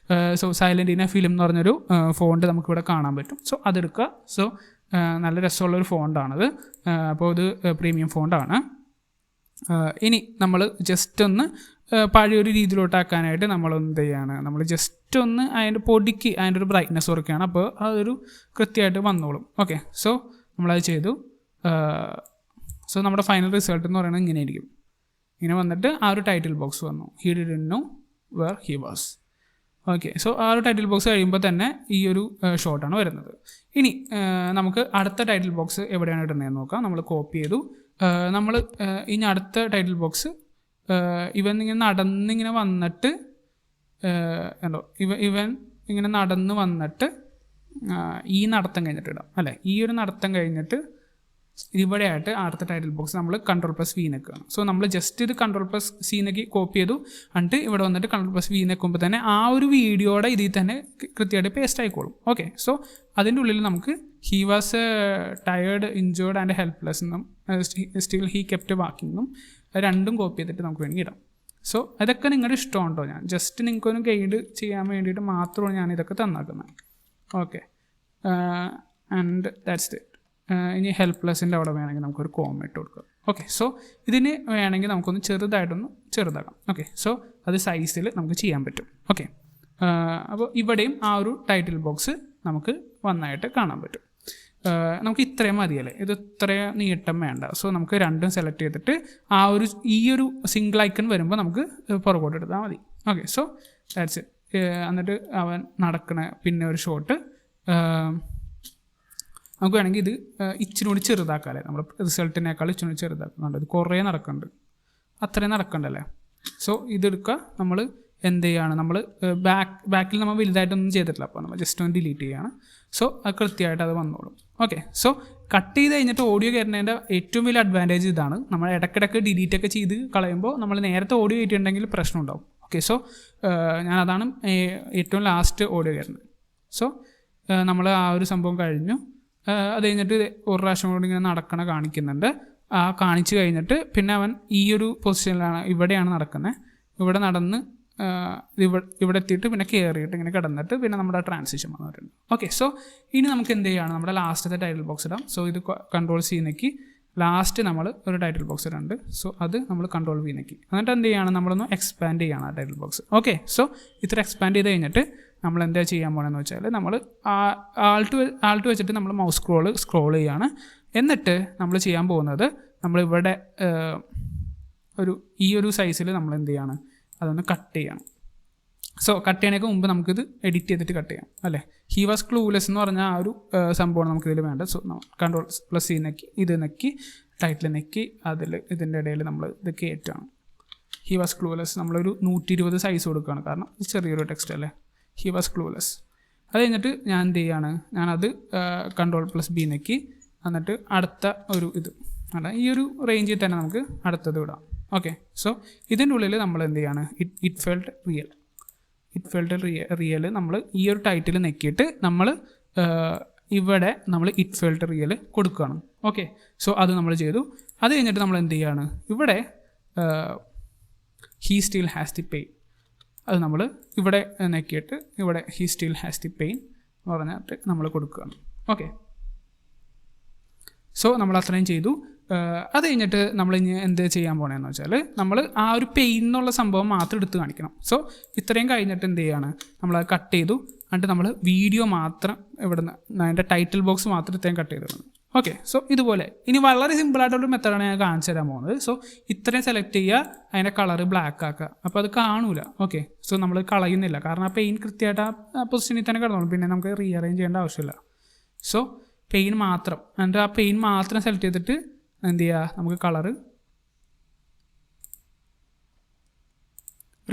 സോ സൈലൻറ്റീന ഫിലിം എന്ന് പറഞ്ഞൊരു ഫോണ്ട് നമുക്കിവിടെ കാണാൻ പറ്റും. സോ അതെടുക്കുക. സോ നല്ല രസമുള്ളൊരു ഫോണ്ടാണത്. അപ്പോൾ ഇത് പ്രീമിയം ഫോണ്ടാണ്. ഇനി നമ്മൾ ജസ്റ്റ് ഒന്ന് പഴയൊരു രീതിയിലോട്ടാക്കാനായിട്ട് നമ്മൾ എന്ത് ചെയ്യാണ്, നമ്മൾ ജസ്റ്റ് ഒന്ന് അതിൻ്റെ പൊടിക്ക് അതിൻ്റെ ഒരു ബ്രൈറ്റ്നെസ് കുറയ്ക്കുകയാണ്. അപ്പോൾ അതൊരു കൃത്യമായിട്ട് വന്നോളും. ഓക്കെ, സോ നമ്മളത് ചെയ്തു. സോ നമ്മുടെ ഫൈനൽ റിസൾട്ട് എന്ന് പറയുന്നത് ഇങ്ങനെയായിരിക്കും. ഇങ്ങനെ വന്നിട്ട് ആ ഒരു ടൈറ്റിൽ ബോക്സ് വന്നു. He didn't know where he was. Okay, so ആ ഒരു ടൈറ്റിൽ ബോക്സ് കഴിയുമ്പോൾ തന്നെ ഈ ഒരു ഷോട്ടാണ് വരുന്നത്. ഇനി നമുക്ക് അടുത്ത ടൈറ്റിൽ ബോക്സ് എവിടെയാണ് ഇടുന്നതെന്ന് നോക്കാം. നമ്മൾ കോപ്പി ചെയ്തു. നമ്മൾ ഇനി അടുത്ത ടൈറ്റിൽ ബോക്സ് ഇവൻ ഇങ്ങനെ നടന്നിങ്ങനെ വന്നിട്ട് ഇവൻ ഇങ്ങനെ നടന്ന് വന്നിട്ട് ഈ നടത്തം കഴിഞ്ഞിട്ട് ഇടാം അല്ലേ. ഈ ഒരു നടത്തം കഴിഞ്ഞിട്ട് ഇവിടെയായിട്ട് അടുത്ത ടൈറ്റിൽ ബോക്സ് നമ്മൾ Ctrl+V നിൽക്കുകയാണ്. സോ നമ്മൾ ജസ്റ്റ് ഇത് Ctrl+C നെക്കി കോപ്പി ചെയ്തു. എന്നിട്ട് ഇവിടെ വന്നിട്ട് Ctrl+V നിൽക്കുമ്പോൾ തന്നെ ആ ഒരു വീഡിയോയുടെ ഇതിൽ തന്നെ കൃത്യമായിട്ട് പേസ്റ്റ് ആയിക്കോളും. ഓക്കെ, സോ അതിൻ്റെ ഉള്ളിൽ നമുക്ക് he was tired, injured and helpless എന്നും സ്റ്റിൽ ഹി കെപ്റ്റ് വാക്കിംഗ് എന്നും രണ്ടും കോപ്പി ചെയ്തിട്ട് നമുക്ക് വേണമെങ്കിൽ ഇടാം. സോ അതൊക്കെ നിങ്ങളുടെ ഇഷ്ടമുണ്ടോ? ഞാൻ ജസ്റ്റ് നിങ്ങൾക്കൊന്ന് ഗൈഡ് ചെയ്യാൻ വേണ്ടിയിട്ട് മാത്രമാണ് ഞാൻ ഇതൊക്കെ തന്നാക്കുന്നത്. Okay, and that's it. ഇനി ഹെൽപ്ലെസ്സിൻ്റെ അവിടെ വേണമെങ്കിൽ നമുക്കൊരു കോമ ഇട്ട് കൊടുക്കാം. ഓക്കെ, സോ ഇതിന് വേണമെങ്കിൽ നമുക്കൊന്ന് ചെറുതാക്കാം. ഓക്കെ, സോ അത് സൈസിൽ നമുക്ക് ചെയ്യാൻ പറ്റും. ഓക്കെ, അപ്പോൾ ഇവിടെയും ആ ഒരു ടൈറ്റിൽ ബോക്സ് നമുക്ക് വന്നായിട്ട് കാണാൻ പറ്റും. നമുക്ക് ഇത്രയും മതിയല്ലേ, ഇത് ഇത്രയും നീട്ടം വേണ്ട. സോ നമുക്ക് രണ്ടും സെലക്ട് ചെയ്തിട്ട് ഈ ഒരു സിംഗിൾ ഐക്കൺ വരുമ്പോൾ നമുക്ക് പുറകോട്ട് എടുത്താൽ മതി. Okay, so that's it. എന്നിട്ട് അവൻ നടക്കണ പിന്നെ ഒരു ഷോട്ട് നമുക്ക് വേണമെങ്കിൽ ഇത് ഇച്ചിരി ചെറുതാക്കാമല്ലേ. നമ്മൾ റിസൾട്ടിനേക്കാൾ ഇച്ചിരി ചെറുതാക്കുന്നുണ്ട്. ഇത് കുറേ നടക്കുന്നുണ്ട്, അത്രയും നടക്കണ്ടല്ലേ. സോ ഇതെടുക്കുക. നമ്മൾ എന്ത് ചെയ്യുകയാണ്, നമ്മൾ ബാക്കിൽ നമ്മൾ വലുതായിട്ടൊന്നും ചെയ്തിട്ടില്ല. അപ്പോൾ നമ്മൾ ജസ്റ്റ് ഒന്ന് ഡിലീറ്റ് ചെയ്യുകയാണ്. സോ അത് കൃത്യമായിട്ട് അത് വന്നോളും. ഓക്കെ, സോ കട്ട് ചെയ്ത് കഴിഞ്ഞിട്ട് ഓഡിയോ കയറുന്നതിൻ്റെ ഏറ്റവും വലിയ അഡ്വാൻറ്റേജ് ഇതാണ്. നമ്മൾ ഇടയ്ക്കിടയ്ക്ക് ഡിലീറ്റ് ഒക്കെ ചെയ്ത് കളയുമ്പോൾ നമ്മൾ നേരത്തെ ഓഡിയോ കയറ്റിയിട്ടുണ്ടെങ്കിൽ പ്രശ്നം ഉണ്ടാവും. ഓക്കെ, സോ ഞാനതാണ് ഏറ്റവും ലാസ്റ്റ് ഓഡിയോ കയറുന്നത്. സോ നമ്മൾ ആ ഒരു സംഭവം കഴിഞ്ഞു. അത് കഴിഞ്ഞിട്ട് ഒരു പ്രാവശ്യം കൂടി ഇങ്ങനെ കാണിക്കുന്നുണ്ട്. കാണിച്ചു കഴിഞ്ഞിട്ട് പിന്നെ അവൻ ഈ ഒരു പൊസിഷനിലാണ്, ഇവിടെയാണ് നടക്കുന്നത്. ഇവിടെ നടന്ന് ഇവിടെ എത്തിയിട്ട് പിന്നെ കയറിയിട്ട് ഇങ്ങനെ കിടന്നിട്ട് പിന്നെ നമ്മുടെ ട്രാൻസിഷൻ വന്നിട്ടുണ്ട്. ഓക്കെ, സോ ഇനി നമുക്ക് എന്ത് ചെയ്യുകയാണ്, നമ്മുടെ ലാസ്റ്റത്തെ ടൈറ്റിൽ ബോക്സ് ഇടാം. സോ ഇത് Ctrl+C നെക്കി ലാസ്റ്റ് നമ്മൾ ഒരു ടൈറ്റിൽ ബോക്സ് ഇടുന്നുണ്ട്. സോ അത് നമ്മൾ Ctrl+V നെക്കി എന്നിട്ട് എന്ത് ചെയ്യുകയാണ്, നമ്മളൊന്ന് എക്സ്പാൻഡ് ചെയ്യുകയാണ് ആ ടൈറ്റിൽ ബോക്സ്. ഓക്കെ, സോ ഇത്ര എക്സ്പാൻഡ് ചെയ്ത് കഴിഞ്ഞിട്ട് നമ്മൾ എന്താ ചെയ്യാൻ പോകണമെന്ന് വെച്ചാൽ നമ്മൾ ആൾട്ട് വെച്ചിട്ട് നമ്മൾ മൗസ് സ്ക്രോൾ ചെയ്യുകയാണ്. എന്നിട്ട് നമ്മൾ ചെയ്യാൻ പോകുന്നത് നമ്മളിവിടെ ഈ ഒരു സൈസിൽ നമ്മൾ എന്ത് ചെയ്യാണ്, അതൊന്ന് കട്ട് ചെയ്യണം. സോ കട്ട് ചെയ്യണേക്ക് മുമ്പ് നമുക്കിത് എഡിറ്റ് ചെയ്തിട്ട് കട്ട് ചെയ്യാം അല്ലേ. ഹി വാസ് ക്ലൂലെസ് എന്ന് പറഞ്ഞാൽ ആ ഒരു സംഭവമാണ് നമുക്കിതിൽ വേണ്ടത്. സോ Ctrl+C നെക്കി ഇത് നെക്കി ടൈറ്റിൽ നെക്കി ഇതിൻ്റെ ഇടയിൽ നമ്മൾ ഇത് കയറ്റാണ്. ഹി വാസ് ക്ലൂലെസ് നമ്മളൊരു 120 സൈസ് കൊടുക്കുകയാണ്, കാരണം ഇത് ചെറിയൊരു ടെക്സ്റ്റ് അല്ലേ. He was clueless. അത് കഴിഞ്ഞിട്ട് ഞാൻ എന്ത് ചെയ്യാണ്, ഞാനത് Ctrl+B നെക്കി എന്നിട്ട് അടുത്ത ഒരു ഇത് അല്ല ഈ ഒരു റേഞ്ചിൽ തന്നെ നമുക്ക് അടുത്തത് വിടാം. ഓക്കെ, സോ ഇതിൻ്റെ ഉള്ളിൽ നമ്മൾ എന്ത് ചെയ്യാണ്, ഇറ്റ് ഫെൽറ്റ് റിയൽ നമ്മൾ ഈ ഒരു ടൈറ്റിൽ നെക്കിയിട്ട് നമ്മൾ ഇവിടെ നമ്മൾ ഇറ്റ് ഫെൽറ്റ് റിയൽ കൊടുക്കുകയാണ്. ഓക്കെ, സോ അത് നമ്മൾ ചെയ്തു. അത് കഴിഞ്ഞിട്ട് നമ്മൾ എന്ത് ചെയ്യാണ്, ഇവിടെ he still has the pain അത് നമ്മൾ ഇവിടെ നെക്കിയിട്ട് ഇവിടെ he still has the pain എന്ന് പറഞ്ഞിട്ട് നമ്മൾ കൊടുക്കുകയാണ്. ഓക്കെ, സോ നമ്മൾ അത്രയും ചെയ്തു. അത് കഴിഞ്ഞിട്ട് നമ്മൾ ഇനി എന്ത് ചെയ്യാൻ പോകണമെന്ന് വെച്ചാൽ നമ്മൾ ആ ഒരു പെയിൻ എന്നുള്ള സംഭവം മാത്രം എടുത്ത് കാണിക്കണം. സോ ഇത്രയും കഴിഞ്ഞിട്ട് എന്ത് ചെയ്യാണ്, നമ്മളത് കട്ട് ചെയ്തു. എന്നിട്ട് നമ്മൾ വീഡിയോ മാത്രം ഇവിടുന്ന് അതിൻ്റെ ടൈറ്റിൽ ബോക്സ് മാത്രം ഇത്രയും കട്ട് ചെയ്തിരുന്നു. ഓക്കെ, സോ ഇതുപോലെ ഇനി വളരെ സിമ്പിളായിട്ടുള്ളൊരു മെത്തേഡാണ് ഞാൻ കാണിച്ചു തരാൻ പോകുന്നത്. സോ ഇത്രയും സെലക്ട് ചെയ്യുക, അതിൻ്റെ കളറ് ബ്ലാക്ക് ആക്കുക. അപ്പോൾ അത് കാണൂല. ഓക്കെ, സോ നമ്മൾ കളയുന്നില്ല, കാരണം ആ പെയിൻ കൃത്യമായിട്ട് ആ പൊസിഷനിൽ തന്നെ കിടന്നോളും. പിന്നെ നമുക്ക് റീഅറേഞ്ച് ചെയ്യേണ്ട ആവശ്യമില്ല. സോ പെയിൻ മാത്രം, എന്നിട്ട് ആ പെയിൻ മാത്രം സെലക്ട് ചെയ്തിട്ട് എന്ത് ചെയ്യുക, നമുക്ക് കളറ്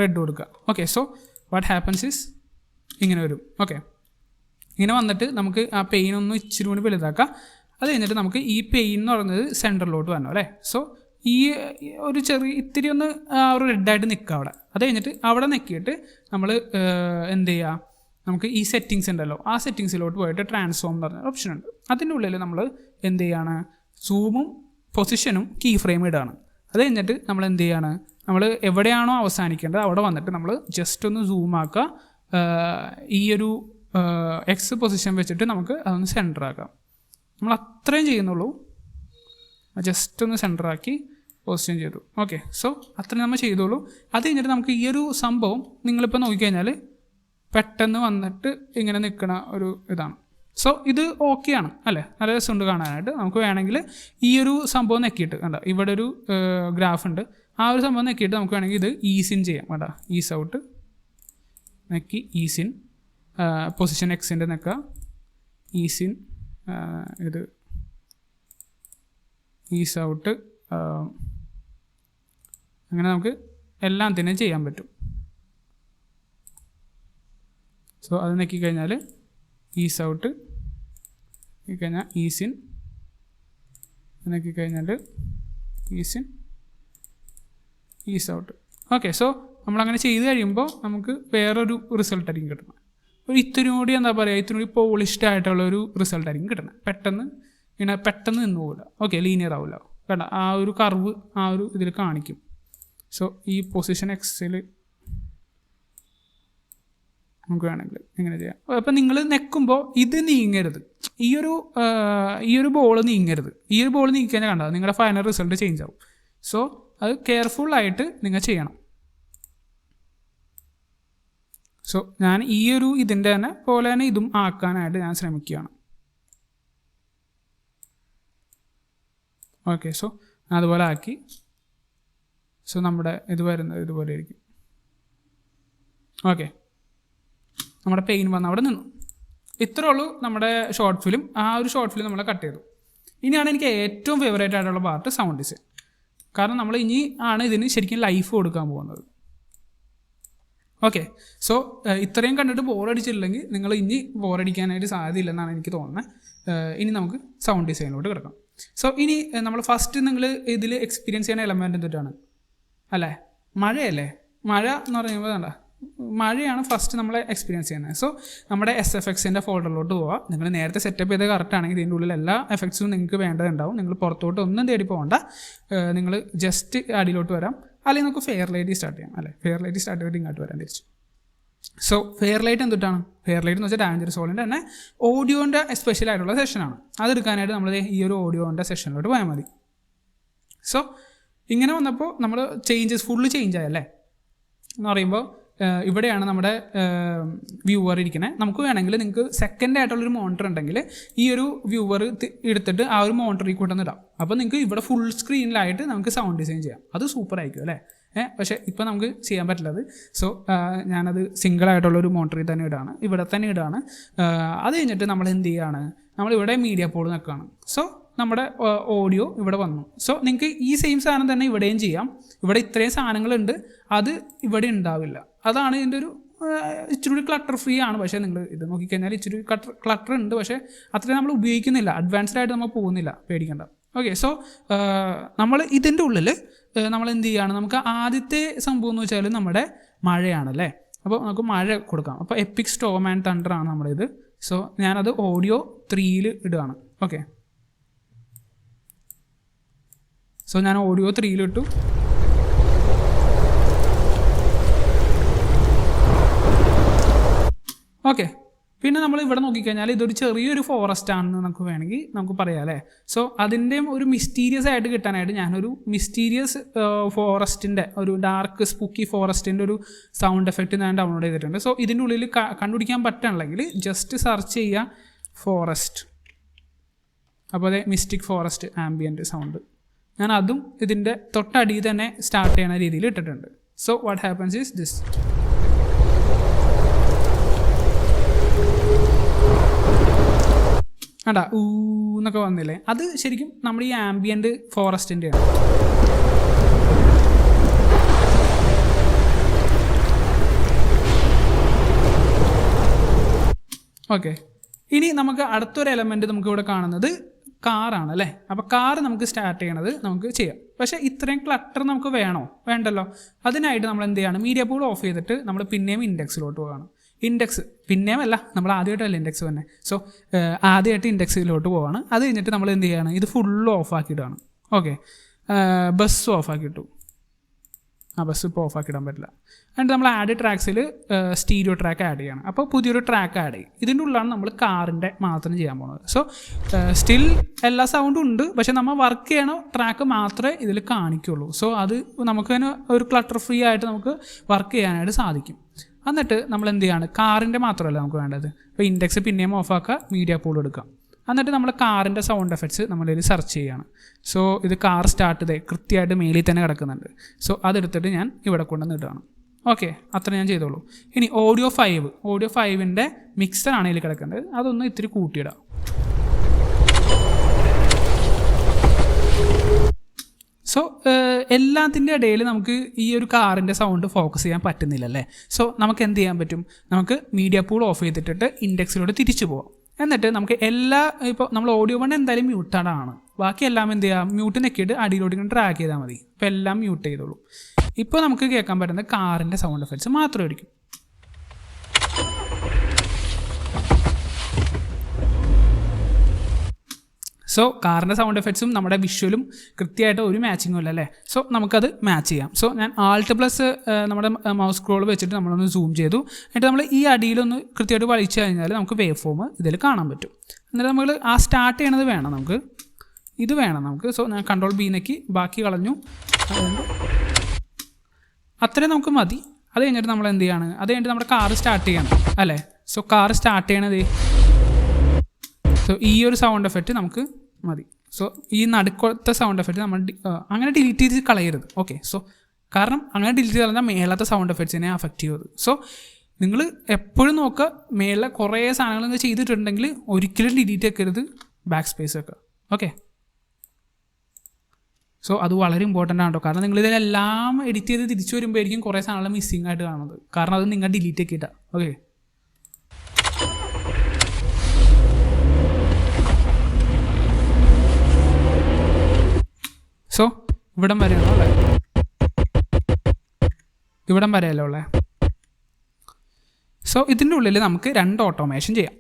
റെഡ് കൊടുക്കുക. Okay, so what happens is ഇങ്ങനെ വരും. ഓക്കെ, ഇങ്ങനെ വന്നിട്ട് നമുക്ക് ആ പെയിൻ ഒന്ന് ഇച്ചിരി കൂടി വലുതാക്കാം. അത് കഴിഞ്ഞിട്ട് നമുക്ക് ഈ പെയിൻ എന്ന് പറയുന്നത് സെൻറ്ററിലോട്ട് വരണം അല്ലേ. സോ ഈ ഒരു ചെറിയ ഇത്തിരി ഒന്ന് ഒരു റെഡായിട്ട് നിൽക്കുക അവിടെ. അത് കഴിഞ്ഞിട്ട് അവിടെ നിൽക്കിയിട്ട് നമ്മൾ എന്ത് ചെയ്യുക, നമുക്ക് ഈ സെറ്റിങ്സ് ഉണ്ടല്ലോ, ആ സെറ്റിങ്സിലോട്ട് പോയിട്ട് ട്രാൻസ്ഫോം എന്ന് പറഞ്ഞ ഓപ്ഷൻ ഉണ്ട്. അതിൻ്റെ ഉള്ളിൽ നമ്മൾ എന്ത് ചെയ്യുകയാണ്, സൂമും പൊസിഷനും കീ ഫ്രെയിം ഇടുകയാണ്. അത് കഴിഞ്ഞിട്ട് നമ്മൾ എന്ത് ചെയ്യുകയാണ്, നമ്മൾ എവിടെയാണോ അവസാനിക്കേണ്ടത് അവിടെ വന്നിട്ട് നമ്മൾ ജസ്റ്റ് ഒന്ന് സൂം ആക്കുക. ഈ ഒരു എക്സ് പൊസിഷൻ വെച്ചിട്ട് നമുക്ക് അതൊന്ന് സെൻറ്റർ ആക്കാം. നമ്മൾ അത്രയും ചെയ്യുന്നുള്ളൂ, ജസ്റ്റ് ഒന്ന് സെൻറ്ററാക്കി പൊസിഷൻ ചെയ്തു. ഓക്കെ, സോ അത്രയും നമ്മൾ ചെയ്തോളൂ. അത് കഴിഞ്ഞിട്ട് നമുക്ക് ഈ ഒരു സംഭവം നിങ്ങളിപ്പോൾ നോക്കിക്കഴിഞ്ഞാൽ പെട്ടെന്ന് വന്നിട്ട് ഇങ്ങനെ നിൽക്കുന്ന ഒരു ഇതാണ്. സോ ഇത് ഓക്കെയാണ് അല്ലേ, നല്ല രസമുണ്ട് കാണാനായിട്ട്. നമുക്ക് വേണമെങ്കിൽ ഈ ഒരു സംഭവം നെക്കിയിട്ട് കണ്ട ഇവിടെ ഒരു ഗ്രാഫ് ഉണ്ട്, ആ ഒരു സംഭവം നെക്കിയിട്ട് നമുക്ക് വേണമെങ്കിൽ ഇത് ഈസിൻ ചെയ്യാം. വേണ്ട, ഈസ് ഔട്ട് നെക്കി ഈസിൻ, പൊസിഷൻ എക്സിൻ്റെ നെക്കുക, ഈസിൻ, ഇത് ഈസ് ഔട്ട്, അങ്ങനെ നമുക്ക് എല്ലാം തന്നെ ചെയ്യാൻ പറ്റും. സോ അത് നെക്കിക്കഴിഞ്ഞാൽ ഈസ് ഔട്ട്, കഴിഞ്ഞാൽ ഈസിൻ, നെക്കിക്കഴിഞ്ഞാൽ ease in, ease out. Okay, so നമ്മളങ്ങനെ ചെയ്ത് കഴിയുമ്പോൾ നമുക്ക് വേറൊരു റിസൾട്ടായിരിക്കും കിട്ടുന്നത്. ഒരു ഇത്തിരി കൂടി എന്താ പറയുക, ഇത്തിരി കൂടി പോളിഷ്ഡ് ആയിട്ടുള്ളൊരു റിസൾട്ടായിരിക്കും കിട്ടുന്നത്. പെട്ടെന്ന് നിന്ന് പോകില്ല. ഓക്കെ, ലീനിയർ ആവില്ല. വേണ്ട, ആ ഒരു കർവ് ആ ഒരു ഇതിൽ കാണിക്കും. സോ ഈ പൊസിഷൻ എക്സിൽ നമുക്ക് വേണമെങ്കിൽ ഇങ്ങനെ ചെയ്യാം. അപ്പം നിങ്ങൾ നെക്കുമ്പോൾ ഇത് നീങ്ങരുത്, ഈ ഒരു ബോൾ നീങ്ങരുത്. ഈ ഒരു ബോൾ നീക്കിക്കഴിഞ്ഞാൽ കണ്ടത് നിങ്ങളുടെ ഫൈനൽ റിസൾട്ട് ചേഞ്ച് ആവും. സോ അത് കെയർഫുള്ളായിട്ട് നിങ്ങൾ ചെയ്യണം. സോ ഞാൻ ഈ ഒരു ഇതിൻ്റെ തന്നെ പോലെ തന്നെ ഇതും ആക്കാനായിട്ട് ഞാൻ ശ്രമിക്കുകയാണ്. ഓക്കെ, സോ അതുപോലെ ആക്കി. സോ നമ്മുടെ ഇത് വരുന്നത് ഇതുപോലെ ആയിരിക്കും. ഓക്കെ, നമ്മുടെ പെയിൻ വന്ന് അവിടെ നിന്നു. ഇത്രേ ഉള്ളൂ നമ്മുടെ ഷോർട്ട് ഫിലിം. ആ ഒരു ഷോർട്ട് ഫിലിം നമ്മൾ കട്ട് ചെയ്തു. ഇനിയാണ് എനിക്ക് ഏറ്റവും ഫേവറേറ്റ് ആയിട്ടുള്ള പാർട്ട്, സൗണ്ട് ഡിസൈൻ. കാരണം നമ്മൾ ഇനി ആണ് ഇതിന് ശരിക്കും ലൈഫ് കൊടുക്കാൻ പോകുന്നത്. ഓക്കെ, സോ ഇത്രയും കണ്ടിട്ട് ബോറടിച്ചില്ലെങ്കിൽ നിങ്ങൾ ഇനി ബോറടിക്കാനായിട്ട് സാധ്യതയില്ലെന്നാണ് എനിക്ക് തോന്നുന്നത്. ഇനി നമുക്ക് സൗണ്ട് ഡിസൈനിലോട്ട് കിടക്കാം. സോ ഇനി നമ്മൾ ഫസ്റ്റ് നിങ്ങൾ ഇതിൽ എക്സ്പീരിയൻസ് ചെയ്യുന്ന എലമെൻറ്റ് എന്തിട്ടാണ് അല്ലേ, മഴയല്ലേ. മഴ എന്ന് പറയുമ്പോൾ വേണ്ട, മഴയാണ് ഫസ്റ്റ് നമ്മൾ എക്സ്പീരിയൻസ് ചെയ്യുന്നത്. സോ നമ്മുടെ SFXൻ്റെ ഫോൾഡറിലോട്ട് പോവുക. നിങ്ങൾ നേരത്തെ സെറ്റപ്പ് ചെയ്ത് കറക്റ്റ് ആണെങ്കിൽ ഇതിൻ്റെ ഉള്ളിൽ എല്ലാ എഫക്ട്സും നിങ്ങൾക്ക് വേണ്ടതുണ്ടാവും. നിങ്ങൾ പുറത്തോട്ട് ഒന്നും തേടി പോകണ്ട, നിങ്ങൾ ജസ്റ്റ് അടിയിലോട്ട് വരാം. അല്ലെങ്കിൽ നമുക്ക് ഫെയർ ലൈറ്റ് സ്റ്റാർട്ട് ചെയ്യാം അല്ലേ. ഫെയർ ലൈറ്റ് സ്റ്റാർട്ട് ചെയ്തിട്ട് ഇങ്ങോട്ട് വരാൻ തിരിച്ചു. സോ ഫെയർ ലൈറ്റ് എന്തിട്ടാണ്, ഫെയർ ലൈറ്റ് എന്ന് വെച്ചാൽ ഡാഞ്ചർ സോളിൻ്റെ തന്നെ ഓഡിയോൻ്റെ സ്പെഷ്യൽ ആയിട്ടുള്ള സെഷനാണ്. അതെടുക്കാനായിട്ട് നമ്മൾ ഈ ഒരു ഓഡിയോൻ്റെ സെഷനിലോട്ട് പോയാൽ മതി. സോ ഇങ്ങനെ വന്നപ്പോൾ നമ്മൾ ഫുള്ള് ചേഞ്ച് ആയല്ലേ എന്ന് പറയുമ്പോൾ ഇവിടെയാണ് നമ്മുടെ വ്യൂവർ ഇരിക്കുന്നത്. നമുക്ക് വേണമെങ്കിൽ നിങ്ങൾക്ക് സെക്കൻഡ് ആയിട്ടുള്ളൊരു മോണിറ്റർ ഉണ്ടെങ്കിൽ ഈ ഒരു വ്യൂവർ എടുത്തിട്ട് ആ ഒരു മോണിറ്ററിൽ കൊണ്ടുവന്നിടാം. അപ്പോൾ നിങ്ങൾക്ക് ഇവിടെ ഫുൾ സ്ക്രീനിലായിട്ട് നമുക്ക് സൗണ്ട് ഡിസൈൻ ചെയ്യാം. അത് സൂപ്പർ ആയിരിക്കും അല്ലേ. പക്ഷേ ഇപ്പോൾ നമുക്ക് ചെയ്യാൻ പറ്റില്ലത്. സോ ഞാനത് സിംഗിളായിട്ടുള്ളൊരു മോണിറ്ററിൽ തന്നെ ഇടാണ്, ഇവിടെ തന്നെ ഇടാണ്. അത് കഴിഞ്ഞിട്ട് നമ്മൾ എന്ത് ചെയ്യുകയാണ്, നമ്മളിവിടെ മീഡിയ പോൾ നിൽക്കുകയാണ്. സോ നമ്മുടെ ഓഡിയോ ഇവിടെ വന്നു. സോ നിങ്ങൾക്ക് ഈ സെയിം സാധനം തന്നെ ഇവിടെയും ചെയ്യാം. ഇവിടെ ഇത്രയും സാധനങ്ങളുണ്ട്, അത് ഇവിടെ ഉണ്ടാവില്ല. അതാണ് ഇതിൻ്റെ ഒരു ഇച്ചിരി കൂടി ക്ലട്ടർ ഫ്രീ ആണ്. പക്ഷേ നിങ്ങൾ ഇത് നോക്കിക്കഴിഞ്ഞാൽ ഇച്ചിരി ക്ലട്ടർ ഉണ്ട്, പക്ഷേ അത്രയും നമ്മൾ ഉപയോഗിക്കുന്നില്ല, അഡ്വാൻസ്ഡ് ആയിട്ട് നമ്മൾ പോകുന്നില്ല, പേടിക്കണ്ട. ഓക്കെ, സോ നമ്മൾ ഇതിൻ്റെ ഉള്ളിൽ നമ്മൾ എന്ത് ചെയ്യുകയാണ്, നമുക്ക് ആദ്യത്തെ സംഭവം എന്ന് വെച്ചാൽ നമ്മുടെ മഴയാണല്ലേ. അപ്പോൾ നമുക്ക് മഴ കൊടുക്കാം. അപ്പോൾ എപ്പിക് സ്റ്റോം ആൻഡ് തണ്ടർ ആണ് നമ്മുടെ ഇത്. സോ ഞാനത് ഓഡിയോ 3 ഇടുകയാണ്. ഓക്കെ, സോ ഞാൻ ഓഡിയോ 3 ഇട്ടു. ഓക്കെ, പിന്നെ നമ്മൾ ഇവിടെ നോക്കിക്കഴിഞ്ഞാൽ ഇതൊരു ചെറിയൊരു ഫോറസ്റ്റ് ആണെന്ന് നമുക്ക് വേണമെങ്കിൽ നമുക്ക് പറയാം അല്ലേ. സോ അതിൻ്റെയും ഒരു മിസ്റ്റീരിയസ് ആയിട്ട് കിട്ടാനായിട്ട് ഞാനൊരു മിസ്റ്റീരിയസ് ഫോറസ്റ്റിൻ്റെ ഒരു ഡാർക്ക് സ്പൂക്കി ഫോറസ്റ്റിൻ്റെ ഒരു സൗണ്ട് എഫക്റ്റ് ഞാൻ ഡൗൺലോഡ് ചെയ്തിട്ടുണ്ട്. സോ ഇതിൻ്റെ ഉള്ളിൽ കണ്ടുപിടിക്കാൻ പറ്റുകയാണെങ്കിൽ ജസ്റ്റ് സെർച്ച് ചെയ്യുക ഫോറസ്റ്റ്. അപ്പോൾ അതെ മിസ്റ്റിക് ഫോറസ്റ്റ് ആംബിയൻറ്റ് സൗണ്ട് ഞാൻ അതും ഇതിൻ്റെ തൊട്ടടിയിൽ തന്നെ സ്റ്റാർട്ട് ചെയ്യുന്ന രീതിയിൽ ഇട്ടിട്ടുണ്ട്. So what happens is this. അടാ ഊന്നൊക്കെ വന്നില്ലേ, അത് ശരിക്കും നമ്മുടെ ഈ ആംബിയൻറ്റ് ഫോറസ്റ്റിൻ്റെയാണ്. ഓക്കെ, ഇനി നമുക്ക് അടുത്തൊരു എലമെൻറ്റ് നമുക്കിവിടെ കാണുന്നത് കാറാണ് അല്ലേ. അപ്പോൾ കാർ നമുക്ക് സ്റ്റാർട്ട് ചെയ്യണത് നമുക്ക് ചെയ്യാം. പക്ഷേ ഇത്രയും ക്ലട്ടർ നമുക്ക് വേണോ? വേണ്ടല്ലോ. അതിനായിട്ട് നമ്മൾ എന്ത് ചെയ്യണം, മീഡിയ പൂൾ ഓഫ് ചെയ്തിട്ട് നമ്മൾ പിന്നെയും ഇൻഡെക്സിലോട്ട് പോവുകയാണ്. ഇൻഡെക്സ് പിന്നെയും അല്ല, നമ്മൾ ആദ്യമായിട്ടല്ല ഇൻഡെക്സ് തന്നെ. സോ ആദ്യമായിട്ട് ഇൻഡെക്സിലോട്ട് പോവാണ്. അത് കഴിഞ്ഞിട്ട് നമ്മൾ എന്ത് ചെയ്യുകയാണ്, ഇത് ഫുള്ള് ഓഫ് ആക്കിയിട്ടാണ്. ഓക്കെ, ബസ് ഓഫ് ആക്കിയിട്ടു. ബസ് ഇപ്പോൾ ഓഫ് ആക്കിയിടാൻ പറ്റില്ല. എന്നിട്ട് നമ്മൾ ആഡ് ട്രാക്സിൽ സ്റ്റീരിയോ ട്രാക്ക് ആഡ് ചെയ്യണം. അപ്പോൾ പുതിയൊരു ട്രാക്ക് ആഡ് ചെയ്യും. ഇതിൻ്റെ ഉള്ളിലാണ് നമ്മൾ കാറിൻ്റെ മാത്രം ചെയ്യാൻ പോകുന്നത്. സോ സ്റ്റിൽ എല്ലാ സൗണ്ടും ഉണ്ട്, പക്ഷെ നമ്മൾ വർക്ക് ചെയ്യണ ട്രാക്ക് മാത്രമേ ഇതിൽ കാണിക്കുള്ളൂ. സോ അത് നമുക്ക് തന്നെ ഒരു ക്ലട്ടർ ഫ്രീ ആയിട്ട് നമുക്ക് വർക്ക് ചെയ്യാനായിട്ട് സാധിക്കും. എന്നിട്ട് നമ്മൾ എന്ത് ചെയ്യാണ്, കാറിൻ്റെ മാത്രമല്ല നമുക്ക് വേണ്ടത്. ഇപ്പോൾ ഇൻഡെക്സ് പിന്നെയും ഓഫാക്കുക, മീഡിയ പൂൾ എടുക്കാം. എന്നിട്ട് നമ്മൾ കാറിൻ്റെ സൗണ്ട് എഫക്ട്സ് നമ്മളിത് സെർച്ച് ചെയ്യുകയാണ്. സോ ഇത് കാർ സ്റ്റാർട്ട് ചെയ്തേ കൃത്യമായിട്ട് മേലിൽ തന്നെ കിടക്കുന്നുണ്ട്. സോ അതെടുത്തിട്ട് ഞാൻ ഇവിടെ കൊണ്ടുവന്ന് ഇടുകയാണ്. ഓക്കെ, അത്ര ഞാൻ ചെയ്തോളൂ. ഇനി ഓഡിയോ 5 മിക്സറാണ് ഇതിൽ കിടക്കേണ്ടത്. അതൊന്ന് ഇത്തിരി കൂട്ടിയിടാം. സോ എല്ലാത്തിൻ്റെ ഇടയിൽ നമുക്ക് ഈ ഒരു കാറിൻ്റെ സൗണ്ട് ഫോക്കസ് ചെയ്യാൻ പറ്റുന്നില്ലല്ലേ. സോ നമുക്ക് എന്ത് ചെയ്യാൻ പറ്റും, നമുക്ക് മീഡിയ പൂൾ ഓഫ് ചെയ്തിട്ടിട്ട് ഇൻഡെക്സിലോട്ട് തിരിച്ചു പോകാം. എന്നിട്ട് നമുക്ക് ഇപ്പോൾ നമ്മൾ ഓഡിയോ 1 എന്തായാലും മ്യൂട്ടഡാണ്. ബാക്കി എല്ലാം എന്ത് ചെയ്യാം, മ്യൂട്ട് നെക്കിയിട്ട് അടിയിലോട്ട് ഇങ്ങനെ ട്രാക്ക് ചെയ്താൽ മതി. ഇപ്പോൾ എല്ലാം മ്യൂട്ട് ചെയ്തോളൂ. ഇപ്പോൾ നമുക്ക് കേൾക്കാൻ പറ്റുന്നത് കാറിൻ്റെ സൗണ്ട് എഫക്ട്സ് മാത്രമായിരിക്കും. സോ കാറിൻ്റെ സൗണ്ട് എഫക്ട്സും നമ്മുടെ വിഷ്വലും കൃത്യമായിട്ട് ഒരു മാച്ചിങ്ങും ഇല്ല അല്ലേ. സോ നമുക്കത് മാച്ച് ചെയ്യാം. സോ ഞാൻ Alt+ നമ്മുടെ മൗസ് സ്ക്രോൾ വെച്ചിട്ട് നമ്മളൊന്ന് സൂം ചെയ്തു. എന്നിട്ട് നമ്മൾ ഈ അടിയിലൊന്ന് കൃത്യമായിട്ട് വലിച്ചു കഴിഞ്ഞാൽ നമുക്ക് വേവ് ഫോം ഇതിൽ കാണാൻ പറ്റും. എന്നിട്ട് നമ്മൾ ആ സ്റ്റാർട്ട് ചെയ്യണത് വേണം, നമുക്ക് ഇത് വേണം നമുക്ക്. സോ ഞാൻ Ctrl+B ബാക്കി കളഞ്ഞു. അത്രയും നമുക്ക് മതി. അത് കഴിഞ്ഞിട്ട് നമ്മൾ എന്ത് ചെയ്യാണ്, അത് കഴിഞ്ഞിട്ട് നമ്മുടെ കാർ സ്റ്റാർട്ട് ചെയ്യണം അല്ലേ. സോ കാർ സ്റ്റാർട്ട് ചെയ്യണത് സോ ഈ ഒരു സൗണ്ട് എഫക്റ്റ് നമുക്ക് മതി. സോ ഈ നടുക്കത്തെ സൗണ്ട് എഫക്റ്റ് നമ്മൾ അങ്ങനെ ഡിലീറ്റ് ചെയ്ത് കളയരുത്. ഓക്കെ, സോ കാരണം അങ്ങനെ ഡിലീറ്റ് ചെയ്ത് കളഞ്ഞാൽ മേളത്തെ സൗണ്ട് എഫക്ട്സിനെ അഫക്റ്റ് ചെയ്യുന്നത്. സോ നിങ്ങൾ എപ്പോഴും നോക്കുക, മേളിലെ കുറേ സാധനങ്ങൾ ചെയ്തിട്ടുണ്ടെങ്കിൽ ഒരിക്കലും ഡിലീറ്റ് ആക്കരുത്, ബാക്ക് സ്പേസ് ഒക്കെ. ഓക്കെ, സോ അത് വളരെ ഇമ്പോർട്ടൻ്റ് ആണ് കേട്ടോ. കാരണം നിങ്ങളിതിലെല്ലാം എഡിറ്റ് ചെയ്ത് തിരിച്ചു വരുമ്പോഴായിരിക്കും കുറേ സാധനങ്ങൾ മിസ്സിംഗ് ആയിട്ട് കാണുന്നത്. കാരണം അത് നിങ്ങൾ ഡിലീറ്റ് ആക്കിയിട്ടാണ്. ഓക്കെ, സോ ഇവിടം വരെയാണോ അല്ലേ, ഇവിടം വരെയല്ലോ ഉള്ളേ. സോ ഇതിൻ്റെ ഉള്ളിൽ നമുക്ക് 2 ഓട്ടോമേഷൻ ചെയ്യാം.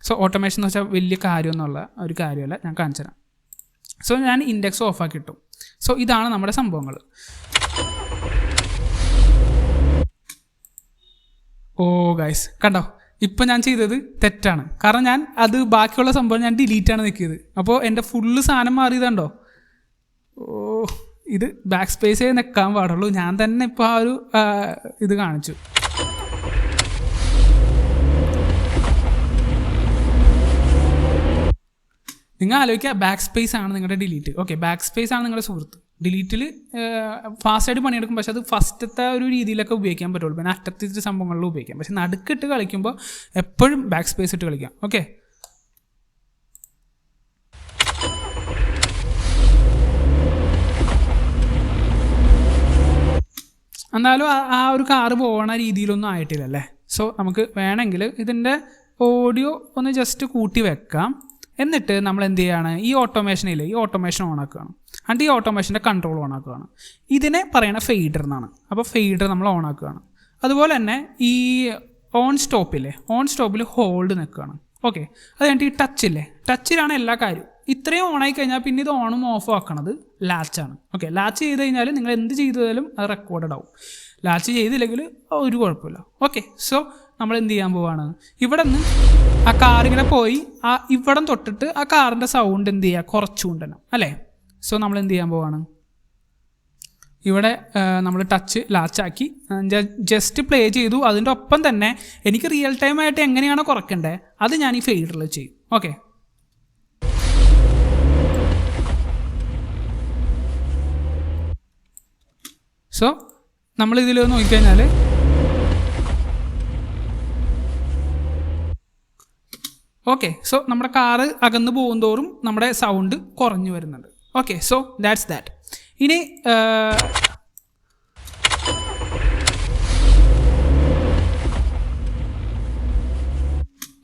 സോ ഓട്ടോമേഷൻ എന്ന് വെച്ചാൽ വലിയ കാര്യമൊന്നുമുള്ള ഒരു കാര്യമല്ല, ഞാൻ കാണിച്ചു തരാം. സോ ഞാൻ ഇൻഡെക്സ് ഓഫാക്കി ഇട്ടു. സോ ഇതാണ് നമ്മുടെ സംഭവങ്ങൾ. ഓ ഗൈസ് കണ്ടോ, ഇപ്പം ഞാൻ ചെയ്തത് തെറ്റാണ്. കാരണം ഞാൻ അത് ബാക്കിയുള്ള സംഭവം ഞാൻ ഡിലീറ്റാണ് നിൽക്കിയത്. അപ്പോൾ എൻ്റെ ഫുള്ള് സാധനം മാറിയതുണ്ടോ. ഓ, ഇത് ബാക്ക് സ്പേസേ നിൽക്കാൻ പാടുള്ളൂ. ഞാൻ തന്നെ ഇപ്പോൾ ആ ഒരു ഇത് കാണിച്ചു. നിങ്ങൾ ആലോചിക്കുക, ബാക്ക് സ്പേസ് ആണ് നിങ്ങളുടെ ഡിലീറ്റ്. ഓക്കെ, ബാക്ക് സ്പേസ് ആണ് നിങ്ങളുടെ സുഹൃത്ത്. ഡിലീറ്റിൽ ഫാസ്റ്റായിട്ട് പണിയെടുക്കും, പക്ഷെ അത് ഫസ്റ്റത്തെ ഒരു രീതിയിലൊക്കെ ഉപയോഗിക്കാൻ പറ്റുള്ളൂ. പിന്നെ അറ്റത്തിട്ട് സംഭവങ്ങളിൽ ഉപയോഗിക്കാം. പക്ഷെ നടുക്കിട്ട് കളിക്കുമ്പോൾ എപ്പോഴും ബാക്ക് സ്പേസ് ഇട്ട് കളിക്കാം. ഓക്കെ, എന്നാലും ആ ഒരു കാറ് പോകണ രീതിയിലൊന്നും ആയിട്ടില്ലല്ലേ. സോ നമുക്ക് വേണമെങ്കിൽ ഇതിൻ്റെ ഓഡിയോ ഒന്ന് ജസ്റ്റ് കൂട്ടി വെക്കാം. എന്നിട്ട് നമ്മൾ എന്ത് ചെയ്യുകയാണ്, ഈ ഓട്ടോമേഷൻ ഓൺ ആക്കുകയാണ്. എന്നിട്ട് ഈ ഓട്ടോമേഷൻ്റെ കൺട്രോൾ ഓൺ ആക്കുകയാണ്. ഇതിനെ പറയണ ഫെയ്ഡർ എന്നാണ്. അപ്പോൾ ഫെയ്ഡർ നമ്മൾ ഓൺ ആക്കുകയാണ്. അതുപോലെ തന്നെ ഈ ഓൺ സ്റ്റോപ്പിൽ ഹോൾഡ് നിൽക്കുകയാണ്. ഓക്കെ, അത് കഴിഞ്ഞിട്ട് ഈ ടച്ചിലാണ് എല്ലാ കാര്യവും. ഇത്രയും ഓണായി കഴിഞ്ഞാൽ പിന്നെ ഇത് ഓണും ഓഫും ആക്കണത് ലാച്ചാണ്. ഓക്കെ, ലാച്ച് ചെയ്ത് കഴിഞ്ഞാൽ നിങ്ങൾ എന്ത് ചെയ്താലും അത് റെക്കോർഡഡ് ആവും. ലാച്ച് ചെയ്തില്ലെങ്കിൽ ഒരു കുഴപ്പമില്ല. ഓക്കെ, സോ നമ്മൾ എന്ത് ചെയ്യാൻ പോവാണ്, ഇവിടെ നിന്ന് ആ കാറിങ്ങനെ പോയി ഇവിടം തൊട്ടിട്ട് ആ കാറിൻ്റെ സൗണ്ട് എന്ത് ചെയ്യുക, കുറച്ച് കൊണ്ടുവരണം അല്ലേ. സോ നമ്മൾ എന്ത് ചെയ്യാൻ പോവാണ്, ഇവിടെ നമ്മൾ ലാച്ചാക്കി ജസ്റ്റ് പ്ലേ ചെയ്തു. അതിൻ്റെ ഒപ്പം തന്നെ എനിക്ക് റിയൽ ടൈം ആയിട്ട് എങ്ങനെയാണോ കുറയ്ക്കേണ്ടത് അത് ഞാൻ ഈ ഫെയ്ഡറിൽ ചെയ്യും. ഓക്കെ, സോ നമ്മളിതിൽ നോക്കിക്കഴിഞ്ഞാൽ ഓക്കെ. സോ നമ്മുടെ കാറ് അകന്ന് പോകുന്തോറും നമ്മുടെ സൗണ്ട് കുറഞ്ഞു വരുന്നുണ്ട്. Okay, so that's that. ഇനി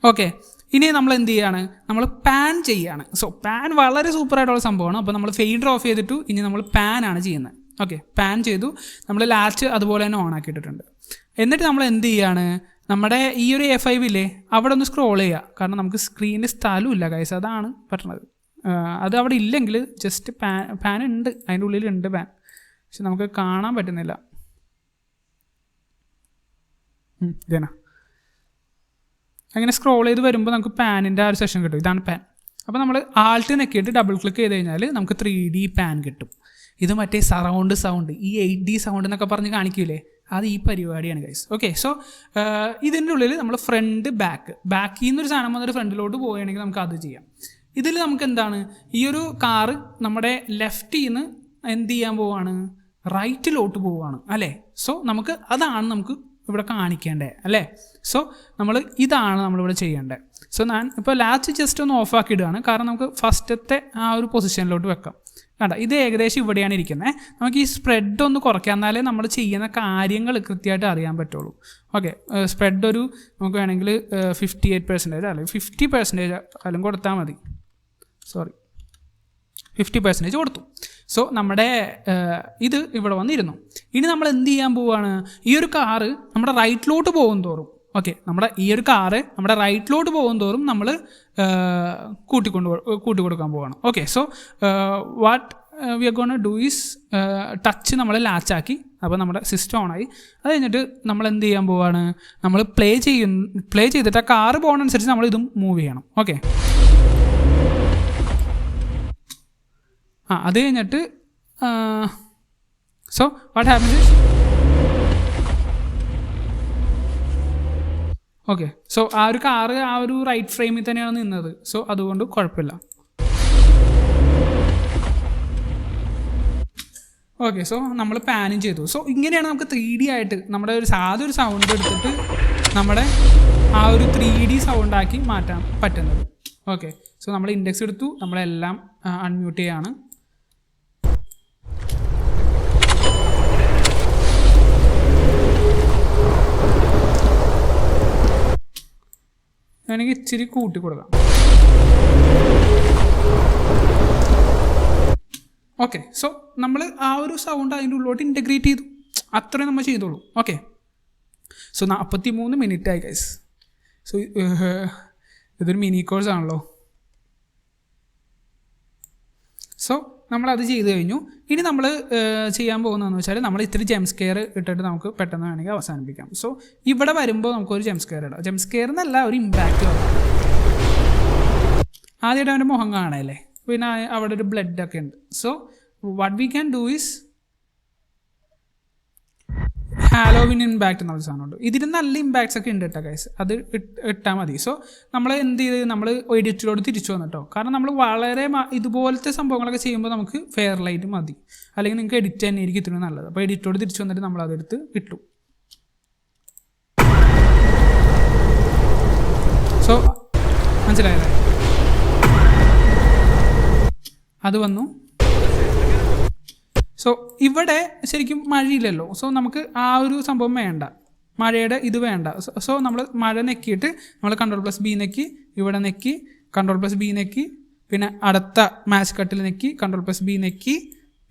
ഓക്കെ, ഇനി നമ്മൾ എന്ത് ചെയ്യാണ്, നമ്മൾ പാൻ ചെയ്യാണ്. സോ പാൻ വളരെ സൂപ്പറായിട്ടുള്ള സംഭവമാണ്. അപ്പോൾ നമ്മൾ ഫെയ്ഡർ ഓഫ് ചെയ്തിട്ടു ഇനി നമ്മൾ പാനാണ് ചെയ്യുന്നത്. ഓക്കെ, പാൻ ചെയ്തു, നമ്മൾ ലാച്ച് അതുപോലെ തന്നെ ഓൺ ആക്കിയിട്ടുണ്ട്. എന്നിട്ട് നമ്മൾ എന്ത് ചെയ്യാണ്, നമ്മുടെ ഈ ഒരു A5 ഇല്ലേ അവിടെ ഒന്ന് സ്ക്രോൾ ചെയ്യുക. കാരണം നമുക്ക് സ്ക്രീനിൽ സ്ഥലമില്ല ഗൈസ്, അതാണ് പറ്റണത്. അത് അവിടെ ഇല്ലെങ്കിൽ ജസ്റ്റ് പാൻ ഉണ്ട്, അതിൻ്റെ ഉള്ളിലുണ്ട് പാൻ, പക്ഷെ നമുക്ക് കാണാൻ പറ്റുന്നില്ല. ഇതേനാ അങ്ങനെ സ്ക്രോൾ ചെയ്ത് വരുമ്പോൾ നമുക്ക് പാനിൻ്റെ ആ ഒരു സെഷൻ കിട്ടും. ഇതാണ് പാൻ. അപ്പോൾ നമ്മൾ ആൾട്ട് നെക്കിയിട്ട് ഡബിൾ ക്ലിക്ക് ചെയ്ത് കഴിഞ്ഞാൽ നമുക്ക് 3D പാൻ കിട്ടും. ഇത് മറ്റേ സറൗണ്ട് സൗണ്ട്, ഈ 8D സൗണ്ട് എന്നൊക്കെ പറഞ്ഞ് കാണിക്കൂലേ, അത് ഈ പരിപാടിയാണ് ഗൈസ്. ഓക്കെ, സോ ഇതിൻ്റെ ഉള്ളിൽ നമ്മൾ ഫ്രണ്ട് ബാക്കിൽ നിന്നൊരു സാധനം വന്നൊരു ഫ്രണ്ടിലോട്ട് പോവുകയാണെങ്കിൽ നമുക്ക് അത് ചെയ്യാം. ഇതിൽ നമുക്ക് എന്താണ്, ഈ ഒരു കാറ് നമ്മുടെ ലെഫ്റ്റിൽ നിന്ന് എന്ത് ചെയ്യാൻ പോവുകയാണ്, റൈറ്റിലോട്ട് പോവുകയാണ് അല്ലേ. സോ നമുക്ക് അതാണ് നമുക്ക് ഇവിടെ കാണിക്കേണ്ടത് അല്ലേ. സോ ഇതാണ് നമ്മളിവിടെ ചെയ്യേണ്ടത്. സോ ഞാൻ ഇപ്പോൾ ലാച്ച് ജസ്റ്റ് ഒന്ന് ഓഫ് ആക്കിയിടുകയാണ്, കാരണം നമുക്ക് ഫസ്റ്റത്തെ ആ ഒരു പൊസിഷനിലോട്ട് വെക്കാം. വേണ്ട, ഇത് ഏകദേശം ഇവിടെയാണ് ഇരിക്കുന്നത്. നമുക്ക് ഈ സ്പ്രെഡ് ഒന്ന് കുറയ്ക്കാം, എന്നാലേ നമ്മൾ ചെയ്യുന്ന കാര്യങ്ങൾ കൃത്യമായിട്ട് അറിയാൻ പറ്റുള്ളൂ. ഓക്കെ, സ്പ്രെഡ് ഒരു നമുക്ക് വേണമെങ്കിൽ 58% അല്ലെങ്കിൽ 50% ആയാലും കൊടുത്താൽ മതി. 50% കൊടുത്തു. സോ നമ്മുടെ ഇത് ഇവിടെ വന്നിരുന്നു. ഇനി നമ്മൾ എന്ത് ചെയ്യാൻ പോവുകയാണ്, ഈ ഒരു കാറ് നമ്മുടെ റൈറ്റിലോട്ട് പോകും തോറും, ഓക്കെ, നമ്മുടെ ഈ ഒരു കാറ് നമ്മുടെ റൈറ്റിലോട്ട് പോകും തോറും നമ്മൾ കൂട്ടി കൊടുക്കാൻ പോവുകയാണ്. Okay, so what we are gonna do is touch നമ്മൾ ലാച്ചാക്കി. അപ്പോൾ നമ്മുടെ സിസ്റ്റം ഓണായി. അത് കഴിഞ്ഞിട്ട് നമ്മൾ എന്ത് ചെയ്യാൻ പോവുകയാണ്, നമ്മൾ പ്ലേ ചെയ്തിട്ട് ആ കാറ് പോകുന്നതനുസരിച്ച് നമ്മൾ ഇതും മൂവ് ചെയ്യണം. ഓക്കെ, അത് കഴിഞ്ഞിട്ട് so what happens is okay, so ആ ഒരു കാറ് ആ ഒരു റൈറ്റ് ഫ്രെയിമിൽ തന്നെയാണ് നിന്നത്. സോ അതുകൊണ്ട് കുഴപ്പമില്ല. ഓക്കെ, സോ നമ്മൾ പാനും ചെയ്തു. സോ ഇങ്ങനെയാണ് നമുക്ക് 3D ആയിട്ട് നമ്മുടെ ഒരു സാധൊരു സൗണ്ട് എടുത്തിട്ട് നമ്മുടെ ആ ഒരു 3D സൗണ്ടാക്കി മാറ്റാൻ പറ്റുന്നത്. ഓക്കെ, സോ നമ്മൾ ഇൻഡെക്സ് എടുത്തു, നമ്മളെല്ലാം അൺമ്യൂട്ട് ചെയ്യാണ്. വേണമെങ്കിൽ ഇച്ചിരി കൂട്ടി കൊടുക്കാം. ഓക്കെ, സോ നമ്മൾ ആ ഒരു സൗണ്ട് അതിൻ്റെ ഉള്ളിലോട്ട് ഇൻറ്റഗ്രേറ്റ് ചെയ്തു. അത്രയും നമ്മൾ ചെയ്തോളൂ. ഓക്കെ, സോ 43 മിനിറ്റ് ആയി ഗൈസ്. സോ ഇതൊരു മിനി കോഴ്സ് ആണല്ലോ. സോ നമ്മളത് ചെയ്ത് കഴിഞ്ഞു. ഇനി നമ്മൾ ചെയ്യാൻ പോകുന്നതെന്ന് വെച്ചാൽ നമ്മൾ ഇത്തിരി ജംസ്കെയർ ഇട്ടിട്ട് നമുക്ക് പെട്ടെന്ന് വേണമെങ്കിൽ അവസാനിപ്പിക്കാം. സോ ഇവിടെ വരുമ്പോൾ നമുക്കൊരു ജംസ്കെയർ ഇടാം. ജംസ്കെയർ എന്നല്ല, ഒരു ഇമ്പാക്റ്റ് വരാം. ആദ്യമായിട്ട് അവൻ്റെ മുഖം കാണാനല്ലേ, പിന്നെ അവിടെ ഒരു ബ്ലഡ് ഒക്കെ ഉണ്ട്. So what we can do is Halloween impact എന്നുള്ള സാധനമുണ്ട്. ഇതിന് നല്ല ഇമ്പാക്ട്സ് ഒക്കെ ഉണ്ട് കേട്ടോ ഗൈസ്, അത് ഇട്ടാൽ മതി. സോ നമ്മൾ എന്ത് ചെയ്ത് നമ്മൾ എഡിറ്റിലോട് തിരിച്ചു വന്നിട്ടോ. കാരണം നമ്മൾ വളരെ ഇതുപോലത്തെ സംഭവങ്ങളൊക്കെ ചെയ്യുമ്പോൾ നമുക്ക് ഫെയർ ലൈറ്റ് മതി, അല്ലെങ്കിൽ നിങ്ങൾക്ക് എഡിറ്റ് തന്നെ ആയിരിക്കും ഇത്രയും നല്ലത്. അപ്പോൾ എഡിറ്റോട് തിരിച്ചു വന്നിട്ട് നമ്മൾ അതെടുത്ത് ഇട്ടു. സോ മനസ്സിലായല്ലേ, അത് വന്നു. സോ ഇവിടെ ശരിക്കും മഴയില്ലല്ലോ. സോ നമുക്ക് ആ ഒരു സംഭവം വേണ്ട, മഴയുടെ ഇത് വേണ്ട. സോ നമ്മൾ മഴ നെക്കിയിട്ട് നമ്മൾ Ctrl+B നെക്കി, ഇവിടെ നെക്കി Ctrl+B നെക്കി, പിന്നെ അടുത്ത മാച്ച് കട്ടിൽ നെക്കി Ctrl+B നെക്കി,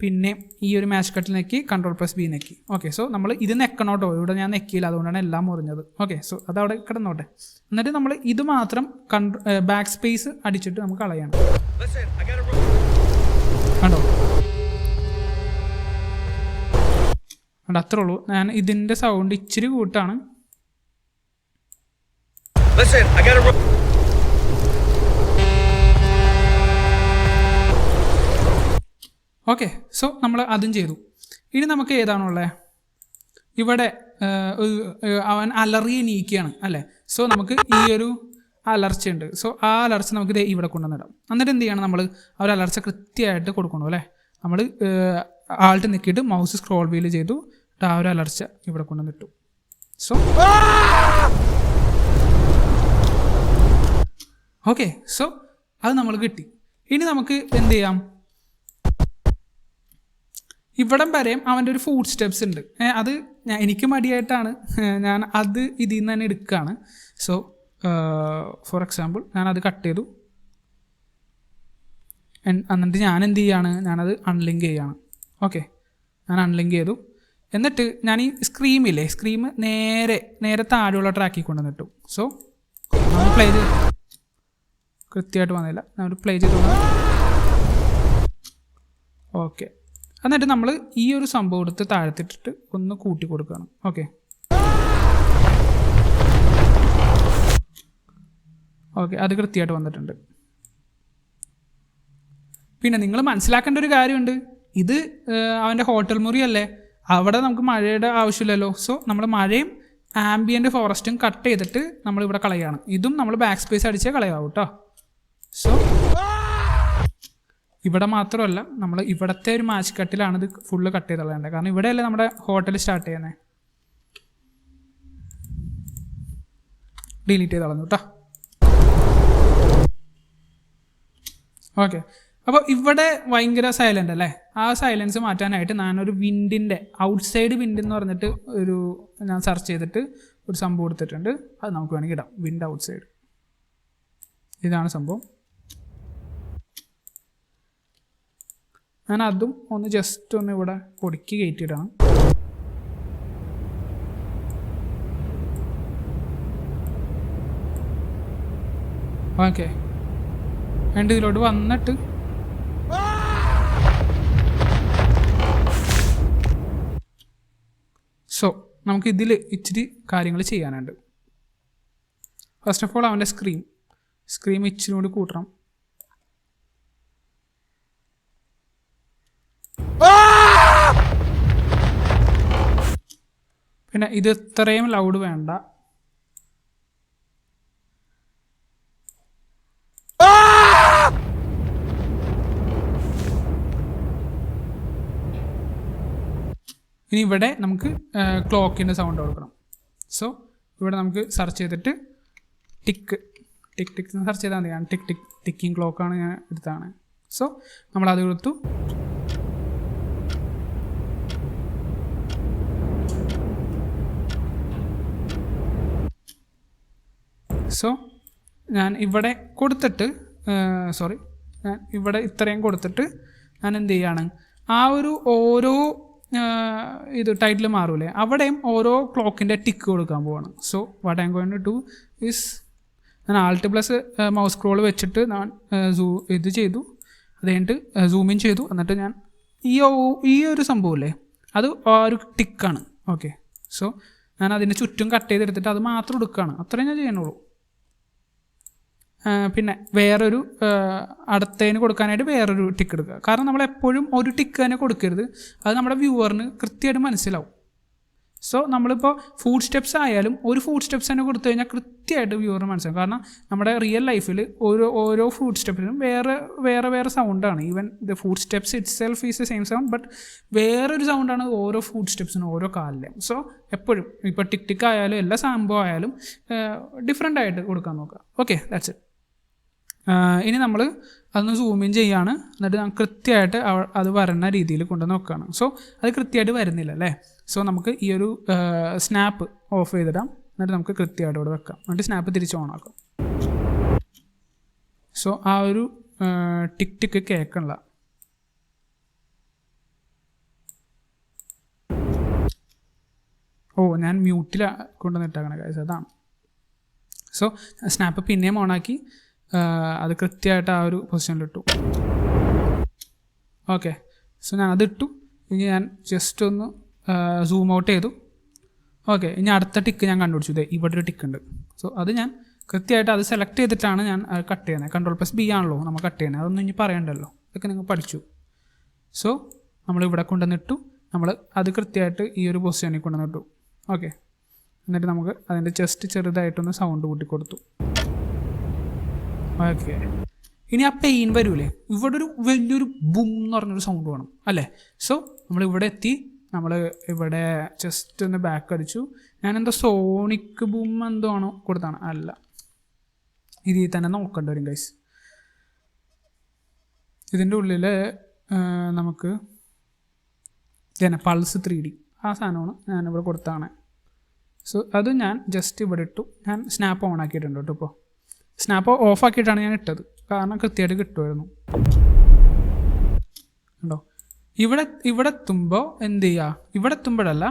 പിന്നെ ഈ ഒരു മാച്ച് കട്ടിൽ നെക്കി Ctrl+B നെക്കി. ഓക്കെ, സോ നമ്മൾ ഇത് നെക്കണോട്ടോ, ഇവിടെ ഞാൻ നെക്കിയില്ല, അതുകൊണ്ടാണ് എല്ലാം മുറിഞ്ഞത്. ഓക്കെ, സോ അതവിടെ കിടന്നോട്ടെ. എന്നിട്ട് നമ്മൾ ഇത് മാത്രം ബാക്ക് സ്പേസ് അടിച്ചിട്ട് നമുക്ക് കളയണം. കണ്ടോ, അവിടെ അത്രേ ഉള്ളൂ. ഞാൻ ഇതിൻ്റെ സൗണ്ട് ഇച്ചിരി കൂട്ടാണ്. ഓക്കെ, സോ നമ്മൾ അതും ചെയ്തു. ഇനി നമുക്ക് ഏതാണുള്ളത്, ഇവിടെ അവൻ അലറി നീക്കുകയാണ് അല്ലേ. സോ നമുക്ക് ഈ ഒരു അലർച്ചയുണ്ട്. സോ ആ അലർച്ച നമുക്ക് ഇവിടെ കൊണ്ടുവന്നിടാം. എന്നിട്ട് എന്ത് ചെയ്യണം, നമ്മൾ ആ ഒരു അലർച്ച കൃത്യമായിട്ട് കൊടുക്കണം അല്ലേ. നമ്മൾ ആൾട്ട് നിൽക്കിയിട്ട് മൗസ് സ്ക്രോൾ വീൽ ചെയ്തു, ആ ഒരു അലർച്ച ഇവിടെ കൊണ്ടുവന്നിട്ടു. സോ ഓക്കെ, സോ അത് നമ്മൾ കിട്ടി. ഇനി നമുക്ക് എന്ത് ചെയ്യാം, ഇവിടം വരെയും അവൻ്റെ ഒരു ഫുഡ് സ്റ്റെപ്സ് ഉണ്ട്. അത് എനിക്ക് മടിയായിട്ടാണ് ഞാൻ അത് ഇതിൽ നിന്ന് തന്നെ എടുക്കുകയാണ്. സോ ഫോർ എക്സാമ്പിൾ ഞാനത് കട്ട് ചെയ്തു. എന്നിട്ട് ഞാൻ എന്ത് ചെയ്യാണ്, ഞാനത് അൺലിങ്ക് ചെയ്യാണ്. ഓക്കെ, ഞാൻ അൺലിങ്ക് ചെയ്തു. എന്നിട്ട് ഞാൻ ഈ സ്ക്രീം നേരെ താഴെയുള്ള ട്രാക്കിൽ കൊണ്ടുവന്നിട്ടു. സോ നമ്മൾ പ്ലേ ചെയ്ത് കൃത്യമായിട്ട് വന്നില്ല, നമ്മൾ പ്ലേ ചെയ്ത്. ഓക്കെ, എന്നിട്ട് നമ്മൾ ഈ ഒരു സംഭവം എടുത്ത് താഴത്തിട്ടിട്ട് ഒന്ന് കൂട്ടി കൊടുക്കുകയാണ്. ഓക്കെ, അത് കൃത്യമായിട്ട് വന്നിട്ടുണ്ട്. പിന്നെ നിങ്ങൾ മനസ്സിലാക്കേണ്ട ഒരു കാര്യമുണ്ട്, ഇത് അവൻ്റെ ഹോട്ടൽ മുറിയല്ലേ, അവിടെ നമുക്ക് മഴയുടെ ആവശ്യമില്ലല്ലോ. സോ നമ്മൾ മഴയും ആംബിയൻ്റ് ഫോറസ്റ്റും കട്ട് ചെയ്തിട്ട് നമ്മളിവിടെ കളയാണ്. ഇതും നമ്മൾ ബാക്ക് സ്പേസ് അടിച്ചേ കളയാവും കേട്ടോ. സോ ഇവിടെ മാത്രമല്ല, നമ്മൾ ഇവിടുത്തെ ഒരു മാച്ച് കട്ടിലാണ് ഇത് ഫുള്ള് കട്ട് ചെയ്ത് കളയേണ്ടത്. കാരണം ഇവിടെയല്ലേ നമ്മുടെ ഹോട്ടൽ സ്റ്റാർട്ട് ചെയ്യുന്നത്. ഡിലീറ്റ് ചെയ്ത് കളഞ്ഞു കേട്ടോ. ഓക്കെ, അപ്പോൾ ഇവിടെ ഭയങ്കര സൈലൻ്റ് അല്ലേ. ആ സൈലൻസ് മാറ്റാനായിട്ട് ഞാനൊരു വിൻഡിൻ്റെ ഔട്ട്സൈഡ് വിൻഡ് എന്ന് പറഞ്ഞിട്ട് ഞാൻ സെർച്ച് ചെയ്തിട്ട് ഒരു സംഭവം എടുത്തിട്ടുണ്ട്. അത് നമുക്ക് വേണമെങ്കിൽ ഇടാം, വിൻഡ് ഔട്ട്സൈഡ്. ഇതാണ് സംഭവം. ഞാൻ അതും ഒന്ന് ജസ്റ്റ് ഒന്ന് ഇവിടെ പൊടിക്ക് കയറ്റിയിടണം. ഓക്കെ, രണ്ട് ഇതിലോട്ട് വന്നിട്ട് സോ നമുക്ക് ഇതിൽ ഇച്ചിരി കാര്യങ്ങൾ ചെയ്യാനുണ്ട്. ഫസ്റ്റ് ഓഫ് ഓൾ അവൻ്റെ സ്ക്രീം ഇച്ചിരി കൂടി കൂട്ടണം. പിന്നെ ഇത് ഇത്രയും ലൗഡ് വേണ്ട. ഇനി ഇവിടെ നമുക്ക് ക്ലോക്കിൻ്റെ സൗണ്ട് കൊടുക്കണം. സോ ഇവിടെ നമുക്ക് സെർച്ച് ചെയ്തിട്ട് ടിക്ക് സെർച്ച് ചെയ്താൽ മതി. ഞാൻ ടിക്കിങ് ക്ലോക്കാണ് ഞാൻ എടുത്താണ്. സോ നമ്മളത് കൊടുത്തു. സോ ഞാൻ ഇവിടെ കൊടുത്തിട്ട് ഞാൻ ഇവിടെ ഇത്രയും കൊടുത്തിട്ട് ഞാൻ എന്ത് ചെയ്യാണ്, ആ ഒരു ഓരോ ഇത് ടൈറ്റിൽ മാറൂലേ, അവിടെയും ഓരോ ക്ലോക്കിൻ്റെ ടിക്ക് കൊടുക്കാൻ പോവാണ്. So what I am going to do is, ഞാൻ ആൾട്ട് പ്ലസ് മൗസ് സ്ക്രോൾ വെച്ചിട്ട് ഞാൻ ഇത് ചെയ്തു. അത് കഴിഞ്ഞിട്ട് സൂം ഇൻ ചെയ്തു. എന്നിട്ട് ഞാൻ ഈ ഒരു സംഭവമില്ലേ, അത് ആ ഒരു ടിക്കാണ്. ഓക്കെ, സോ ഞാൻ അതിൻ്റെ ചുറ്റും കട്ട് ചെയ്തെടുത്തിട്ട് അത് മാത്രം എടുക്കുകയാണ്. അത്രയും ഞാൻ ചെയ്യണുള്ളൂ. പിന്നെ വേറൊരു അടുത്തതിന് കൊടുക്കാനായിട്ട് വേറൊരു ടിക്ക് എടുക്കുക. കാരണം നമ്മളെപ്പോഴും ഒരു ടിക്ക് തന്നെ കൊടുക്കരുത്, അത് നമ്മുടെ വ്യൂവറിന് കൃത്യമായിട്ട് മനസ്സിലാവും. സോ നമ്മളിപ്പോൾ ഫുഡ് സ്റ്റെപ്സ് ആയാലും ഒരു ഫുഡ് സ്റ്റെപ്സ് തന്നെ കൊടുത്തു കഴിഞ്ഞാൽ കൃത്യമായിട്ട് വ്യൂവറിന് മനസ്സിലാവും. കാരണം നമ്മുടെ റിയൽ ലൈഫിൽ ഓരോ ഫുഡ് സ്റ്റെപ്പിനും വേറെ സൗണ്ടാണ്. Even the food steps it self is the same sound, but വേറൊരു സൗണ്ടാണ് ഓരോ ഫുഡ് സ്റ്റെപ്സിനും ഓരോ കാലിലും. സോ എപ്പോഴും ഇപ്പോൾ ടിക്ക് ആയാലും എല്ലാ സംഭവം ആയാലും ഡിഫറെൻ്റ് ആയിട്ട് കൊടുക്കാൻ നോക്കുക. Okay, that's it. ഇനി നമ്മൾ അതൊന്ന് സൂം ഇൻ ചെയ്യാണ്. എന്നിട്ട് നമുക്ക് കൃത്യമായിട്ട് അത് വരുന്ന രീതിയിൽ കൊണ്ട് നോക്കുകയാണ്. സോ അത് കൃത്യമായിട്ട് വരുന്നില്ല അല്ലേ. സോ നമുക്ക് ഈ ഒരു സ്നാപ്പ് ഓഫ് ചെയ്തിടാം. എന്നിട്ട് നമുക്ക് കൃത്യമായിട്ട് ഇവിടെ വെക്കാം. എന്നിട്ട് സ്നാപ്പ് തിരിച്ച് ഓൺ ആക്കാം. സോ ആ ഒരു ടിക്ക് കേൾക്കണില്ല. ഞാൻ മ്യൂട്ടിൽ കൊണ്ടുവന്നിട്ടാണ് ഗൈസ്, അതാണ്. സോ സ്നാപ്പ് പിന്നെയും ഓണാക്കി അത് കൃത്യമായിട്ട് ആ ഒരു പൊസിഷനിലിട്ടു. ഓക്കെ, സോ ഞാൻ അതിട്ടു. ഇനി ഞാൻ ജസ്റ്റ് ഒന്ന് സൂം ഔട്ട് ചെയ്തു. ഓക്കെ, ഇനി അടുത്ത ടിക്ക് ഞാൻ കണ്ടുപിടിച്ചു. ഇവിടെ ഒരു ടിക്ക് ഉണ്ട്. സോ അത് ഞാൻ കൃത്യമായിട്ട് അത് സെലക്ട് ചെയ്തിട്ടാണ് ഞാൻ കട്ട് ചെയ്യുന്നത്. Ctrl+B ആണല്ലോ നമ്മൾ കട്ട് ചെയ്യുന്നത്, അതൊന്നും ഇനി പറയണ്ടല്ലോ, ഇതൊക്കെ നിങ്ങൾ പഠിച്ചു. സോ നമ്മളിവിടെ കൊണ്ടുവന്നിട്ടു. നമ്മൾ അത് കൃത്യമായിട്ട് ഈ ഒരു പൊസിഷനിൽ കൊണ്ടുവന്നിട്ടു. ഓക്കെ, എന്നിട്ട് നമുക്ക് അതിൻ്റെ ജസ്റ്റ് ചെറുതായിട്ടൊന്ന് സൗണ്ട് കൂട്ടി കൊടുത്തു. ഓക്കെ, ഇനി ആ പെയിൻ വരൂലേ, ഇവിടെ ഒരു വലിയൊരു ബൂം എന്ന് പറഞ്ഞൊരു സൗണ്ട് വേണം അല്ലേ. സോ നമ്മളിവിടെ എത്തി. നമ്മൾ ഇവിടെ ജസ്റ്റ് ഒന്ന് ബാക്ക് അടിച്ചു. ഞാനെന്തോ സോണിക് ബൂം എന്തോ ആണോ കൊടുത്താണ്, അല്ല, ഇതിൽ തന്നെ നോക്കേണ്ടി വരും ഗൈസ്. ഇതിൻ്റെ ഉള്ളിൽ നമുക്ക് ഇതന്നെ പൾസ് 3D ആ സാധനമാണ് ഞാനിവിടെ കൊടുത്താണ്. സോ അത് ഞാൻ ജസ്റ്റ് ഇവിടെ ഇട്ടു. ഞാൻ സ്നാപ്പ് ഓൺ ആക്കിയിട്ടുണ്ട് കേട്ടോ. ഇപ്പോൾ സ്നാപ്പ് ഓഫ് ആക്കിയിട്ടാണ് ഞാൻ ഇട്ടത്, കാരണം കൃത്യമായിട്ട് കിട്ടുമായിരുന്നു. ഉണ്ടോ? ഇവിടെ എത്തുമ്പോൾ എന്ത് ചെയ്യുക, ഇവിടെ എത്തുമ്പോഴല്ല,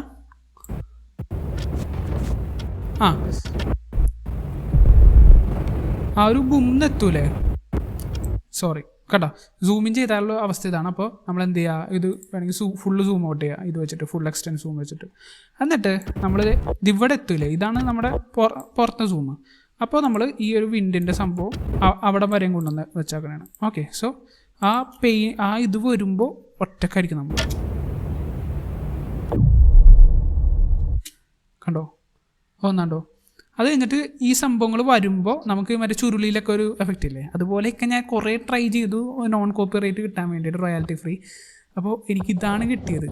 ആ ഒരു ബുമ്മെത്തൂലേ, സോറി കേട്ടോ, സൂമിൻ ചെയ്താലുള്ള അവസ്ഥ ഇതാണ്. അപ്പോൾ നമ്മൾ എന്ത് ചെയ്യുക, ഇത് വേണമെങ്കിൽ ഫുള്ള് സൂം ഔട്ട് ചെയ്യുക, ഇത് വെച്ചിട്ട് ഫുൾ എക്സ്റ്റെൻഡ് സൂം വെച്ചിട്ട്. എന്നിട്ട് നമ്മൾ ഇവിടെ എത്തൂലേ, ഇതാണ് നമ്മുടെ പുറത്തെ സൂം. അപ്പോൾ നമ്മൾ ഈ ഒരു വിൻഡിൻ്റെ സംഭവം അവിടെ വരെയും കൊണ്ടുവന്ന് വെച്ചാക്കണതാണ്. ഓക്കെ, സോ ആ ഇത് വരുമ്പോൾ ഒറ്റക്കായിരിക്കും നമ്മൾ, കണ്ടോ, ഒന്നാണ്ടോ. അത് കഴിഞ്ഞിട്ട് ഈ സംഭവങ്ങൾ വരുമ്പോൾ നമുക്ക് മറ്റേ ചുരുളിയിലൊക്കെ ഒരു എഫക്റ്റ് ഇല്ലേ, അതുപോലെയൊക്കെ ഞാൻ കുറേ ട്രൈ ചെയ്തു നോൺ കോപ്പി റൈറ്റ് കിട്ടാൻ വേണ്ടിയിട്ട്, റോയാലിറ്റി ഫ്രീ. അപ്പോൾ എനിക്കിതാണ് കിട്ടിയത്.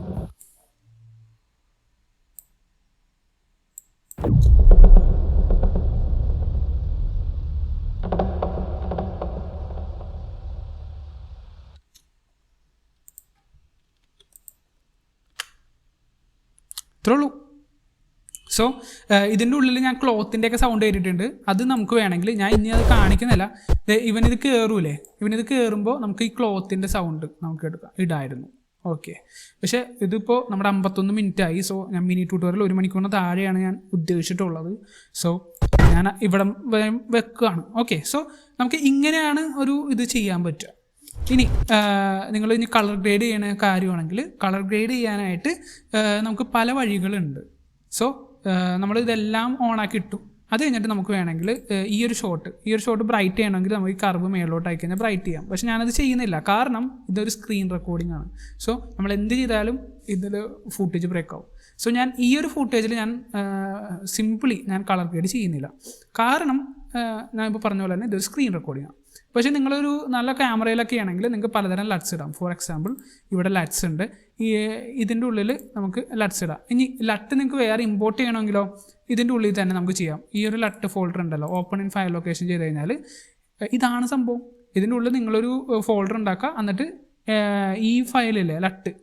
ഇത്രേ ഉള്ളൂ. സോ ഇതിൻ്റെ ഉള്ളിൽ ഞാൻ ക്ലോത്തിൻ്റെയൊക്കെ സൗണ്ട് കേട്ടിട്ടുണ്ട്. അത് നമുക്ക് വേണമെങ്കിൽ, ഞാൻ ഇനി അത് കാണിക്കുന്നില്ല, ഇവനിത് കയറൂലേ, ഇവനിത് കയറുമ്പോൾ നമുക്ക് ഈ ക്ലോത്തിൻ്റെ സൗണ്ട് നമുക്ക് ഇടായിരുന്നു. ഓക്കെ, പക്ഷേ ഇതിപ്പോൾ നമ്മുടെ 51 മിനിറ്റ് ആയി. സോ ഞാൻ മിനി ട്യൂട്ടോറിയൽ 1 മണിക്കൂറിന് താഴെയാണ് ഞാൻ ഉദ്ദേശിച്ചിട്ടുള്ളത്. സോ ഞാൻ ഇവിടെ വെക്കുകയാണ്. ഓക്കെ, സോ നമുക്ക് ഇങ്ങനെയാണ് ഒരു ഇത് ചെയ്യാൻ പറ്റുക. ഇനി നിങ്ങൾ ഇനി കളർ ഗ്രേഡ് ചെയ്യണ കാര്യമാണെങ്കിൽ, കളർ ഗ്രേഡ് ചെയ്യാനായിട്ട് നമുക്ക് പല വഴികളുണ്ട്. സോ നമ്മൾ ഇതെല്ലാം ഓണാക്കി ഇട്ടു. അത് കഴിഞ്ഞിട്ട് നമുക്ക് വേണമെങ്കിൽ ഈ ഒരു ഷോട്ട് ബ്രൈറ്റ് ചെയ്യണമെങ്കിൽ നമുക്ക് ഈ കർവ് മേലോട്ട് ആയി കഴിഞ്ഞാൽ ബ്രൈറ്റ് ചെയ്യാം. പക്ഷെ ഞാനത് ചെയ്യുന്നില്ല, കാരണം ഇതൊരു സ്ക്രീൻ റെക്കോർഡിംഗ് ആണ്. സോ നമ്മൾ എന്ത് ചെയ്താലും ഇതിൽ ഫൂട്ടേജ് ബ്രേക്ക് ആവും. സോ ഞാൻ ഈ ഒരു ഫൂട്ടേജിൽ ഞാൻ സിംപിളി ഞാൻ കളർ ഗ്രേഡ് ചെയ്യുന്നില്ല, കാരണം ഞാൻ ഇപ്പോൾ പറഞ്ഞ പോലെ തന്നെ ഇതൊരു സ്ക്രീൻ റെക്കോർഡിംഗ് ആണ്. പക്ഷേ നിങ്ങളൊരു നല്ല ക്യാമറയിലൊക്കെ ആണെങ്കിൽ നിങ്ങൾക്ക് പലതരം ലട്സ് ഇടാം. ഫോർ എക്സാമ്പിൾ ഇവിടെ ലട്സ് ഉണ്ട്, ഇതിൻ്റെ ഉള്ളിൽ നമുക്ക് ലട്സ് ഇടാം. ഇനി ലട്ട് നിങ്ങൾക്ക് വേറെ ഇമ്പോർട്ട് ചെയ്യണമെങ്കിലോ ഇതിൻ്റെ ഉള്ളിൽ തന്നെ നമുക്ക് ചെയ്യാം. ഈ ഒരു ലട്ട് ഫോൾഡർ ഉണ്ടല്ലോ, ഓപ്പൺ ഇൻ ഫയൽ ലൊക്കേഷൻ ചെയ്ത് കഴിഞ്ഞാൽ ഇതാണ് സംഭവം. ഇതിൻ്റെ ഉള്ളിൽ നിങ്ങളൊരു ഫോൾഡർ ഉണ്ടാക്കുക, എന്നിട്ട് ഈ ഫയലില്ലേ ലട്ട്,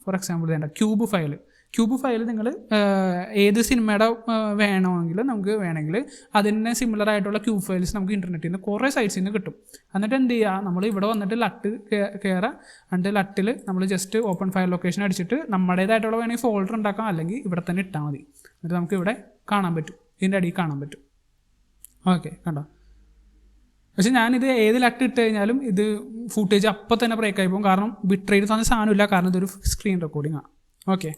ഫോർ എക്സാമ്പിൾ വേണ്ട ക്യൂബ് ഫയൽ നിങ്ങൾ ഏത് സിനിമയുടെ വേണമെങ്കിൽ അതിന് സിമിലർ ആയിട്ടുള്ള ക്യൂബ് ഫയൽസ് നമുക്ക് ഇൻ്റർനെറ്റിൽ നിന്ന് കുറേ സൈറ്റ്സിൽ നിന്ന് കിട്ടും. എന്നിട്ട് എന്ത് ചെയ്യുക, നമ്മൾ ഇവിടെ വന്നിട്ട് ലട്ട് കയറുക, എന്നിട്ട് ലട്ടിൽ നമ്മൾ ജസ്റ്റ് ഓപ്പൺ ഫയൽ ലൊക്കേഷൻ അടിച്ചിട്ട് നമ്മുടേതായിട്ടുള്ള വേണമെങ്കിൽ ഫോൾഡർ ഉണ്ടാക്കാം, അല്ലെങ്കിൽ ഇവിടെ തന്നെ ഇട്ടാൽ മതി. എന്നിട്ട് നമുക്ക് ഇവിടെ കാണാൻ പറ്റും, ഇതിൻ്റെ അടിയിൽ കാണാൻ പറ്റും. ഓക്കെ, കണ്ടോ. പക്ഷെ ഞാനിത് ഏത് ലട്ട് ഇട്ട് കഴിഞ്ഞാലും ഇത് ഫുട്ടേജ് അപ്പം തന്നെ ബ്രേക്ക് ആയി പോകും, കാരണം ബിറ്റ് റേറ്റ് തന്നെ സാധനമില്ല, കാരണം ഇതൊരു സ്ക്രീൻ റെക്കോർഡിംഗ് ആണ്. ഓക്കെ,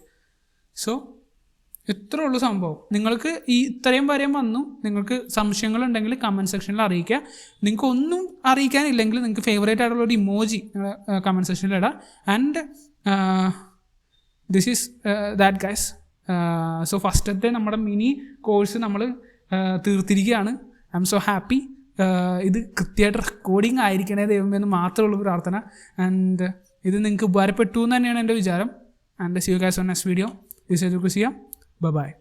സോ ഇത്രേ ഉള്ളൂ സംഭവം. നിങ്ങൾക്ക് ഈ ഇത്രയും വരെയും വന്നു. നിങ്ങൾക്ക് സംശയങ്ങളുണ്ടെങ്കിൽ കമൻറ്റ് സെക്ഷനിൽ അറിയിക്കുക. നിങ്ങൾക്ക് ഒന്നും അറിയിക്കാനില്ലെങ്കിൽ നിങ്ങൾക്ക് ഫേവറേറ്റ് ആയിട്ടുള്ള ഒരു ഇമോജി കമൻറ്റ് സെക്ഷനിൽ ഇടാം. And this is that guys. So ഫസ്റ്റത്തെ നമ്മുടെ മിനി കോഴ്സ് നമ്മൾ തീർത്തിരിക്കുകയാണ്. I am so happy. ഇത് കൃത്യമായിട്ട് റെക്കോർഡിംഗ് ആയിരിക്കണേ ദൈവമെന്ന് മാത്രമേ ഉള്ളൂ പ്രാർത്ഥന. ആൻഡ് ഇത് നിങ്ങൾക്ക് ഉപകാരപ്പെട്ടു എന്ന് തന്നെയാണ് എൻ്റെ വിചാരം. And see you guys on next video. This is Lucia. Bye bye.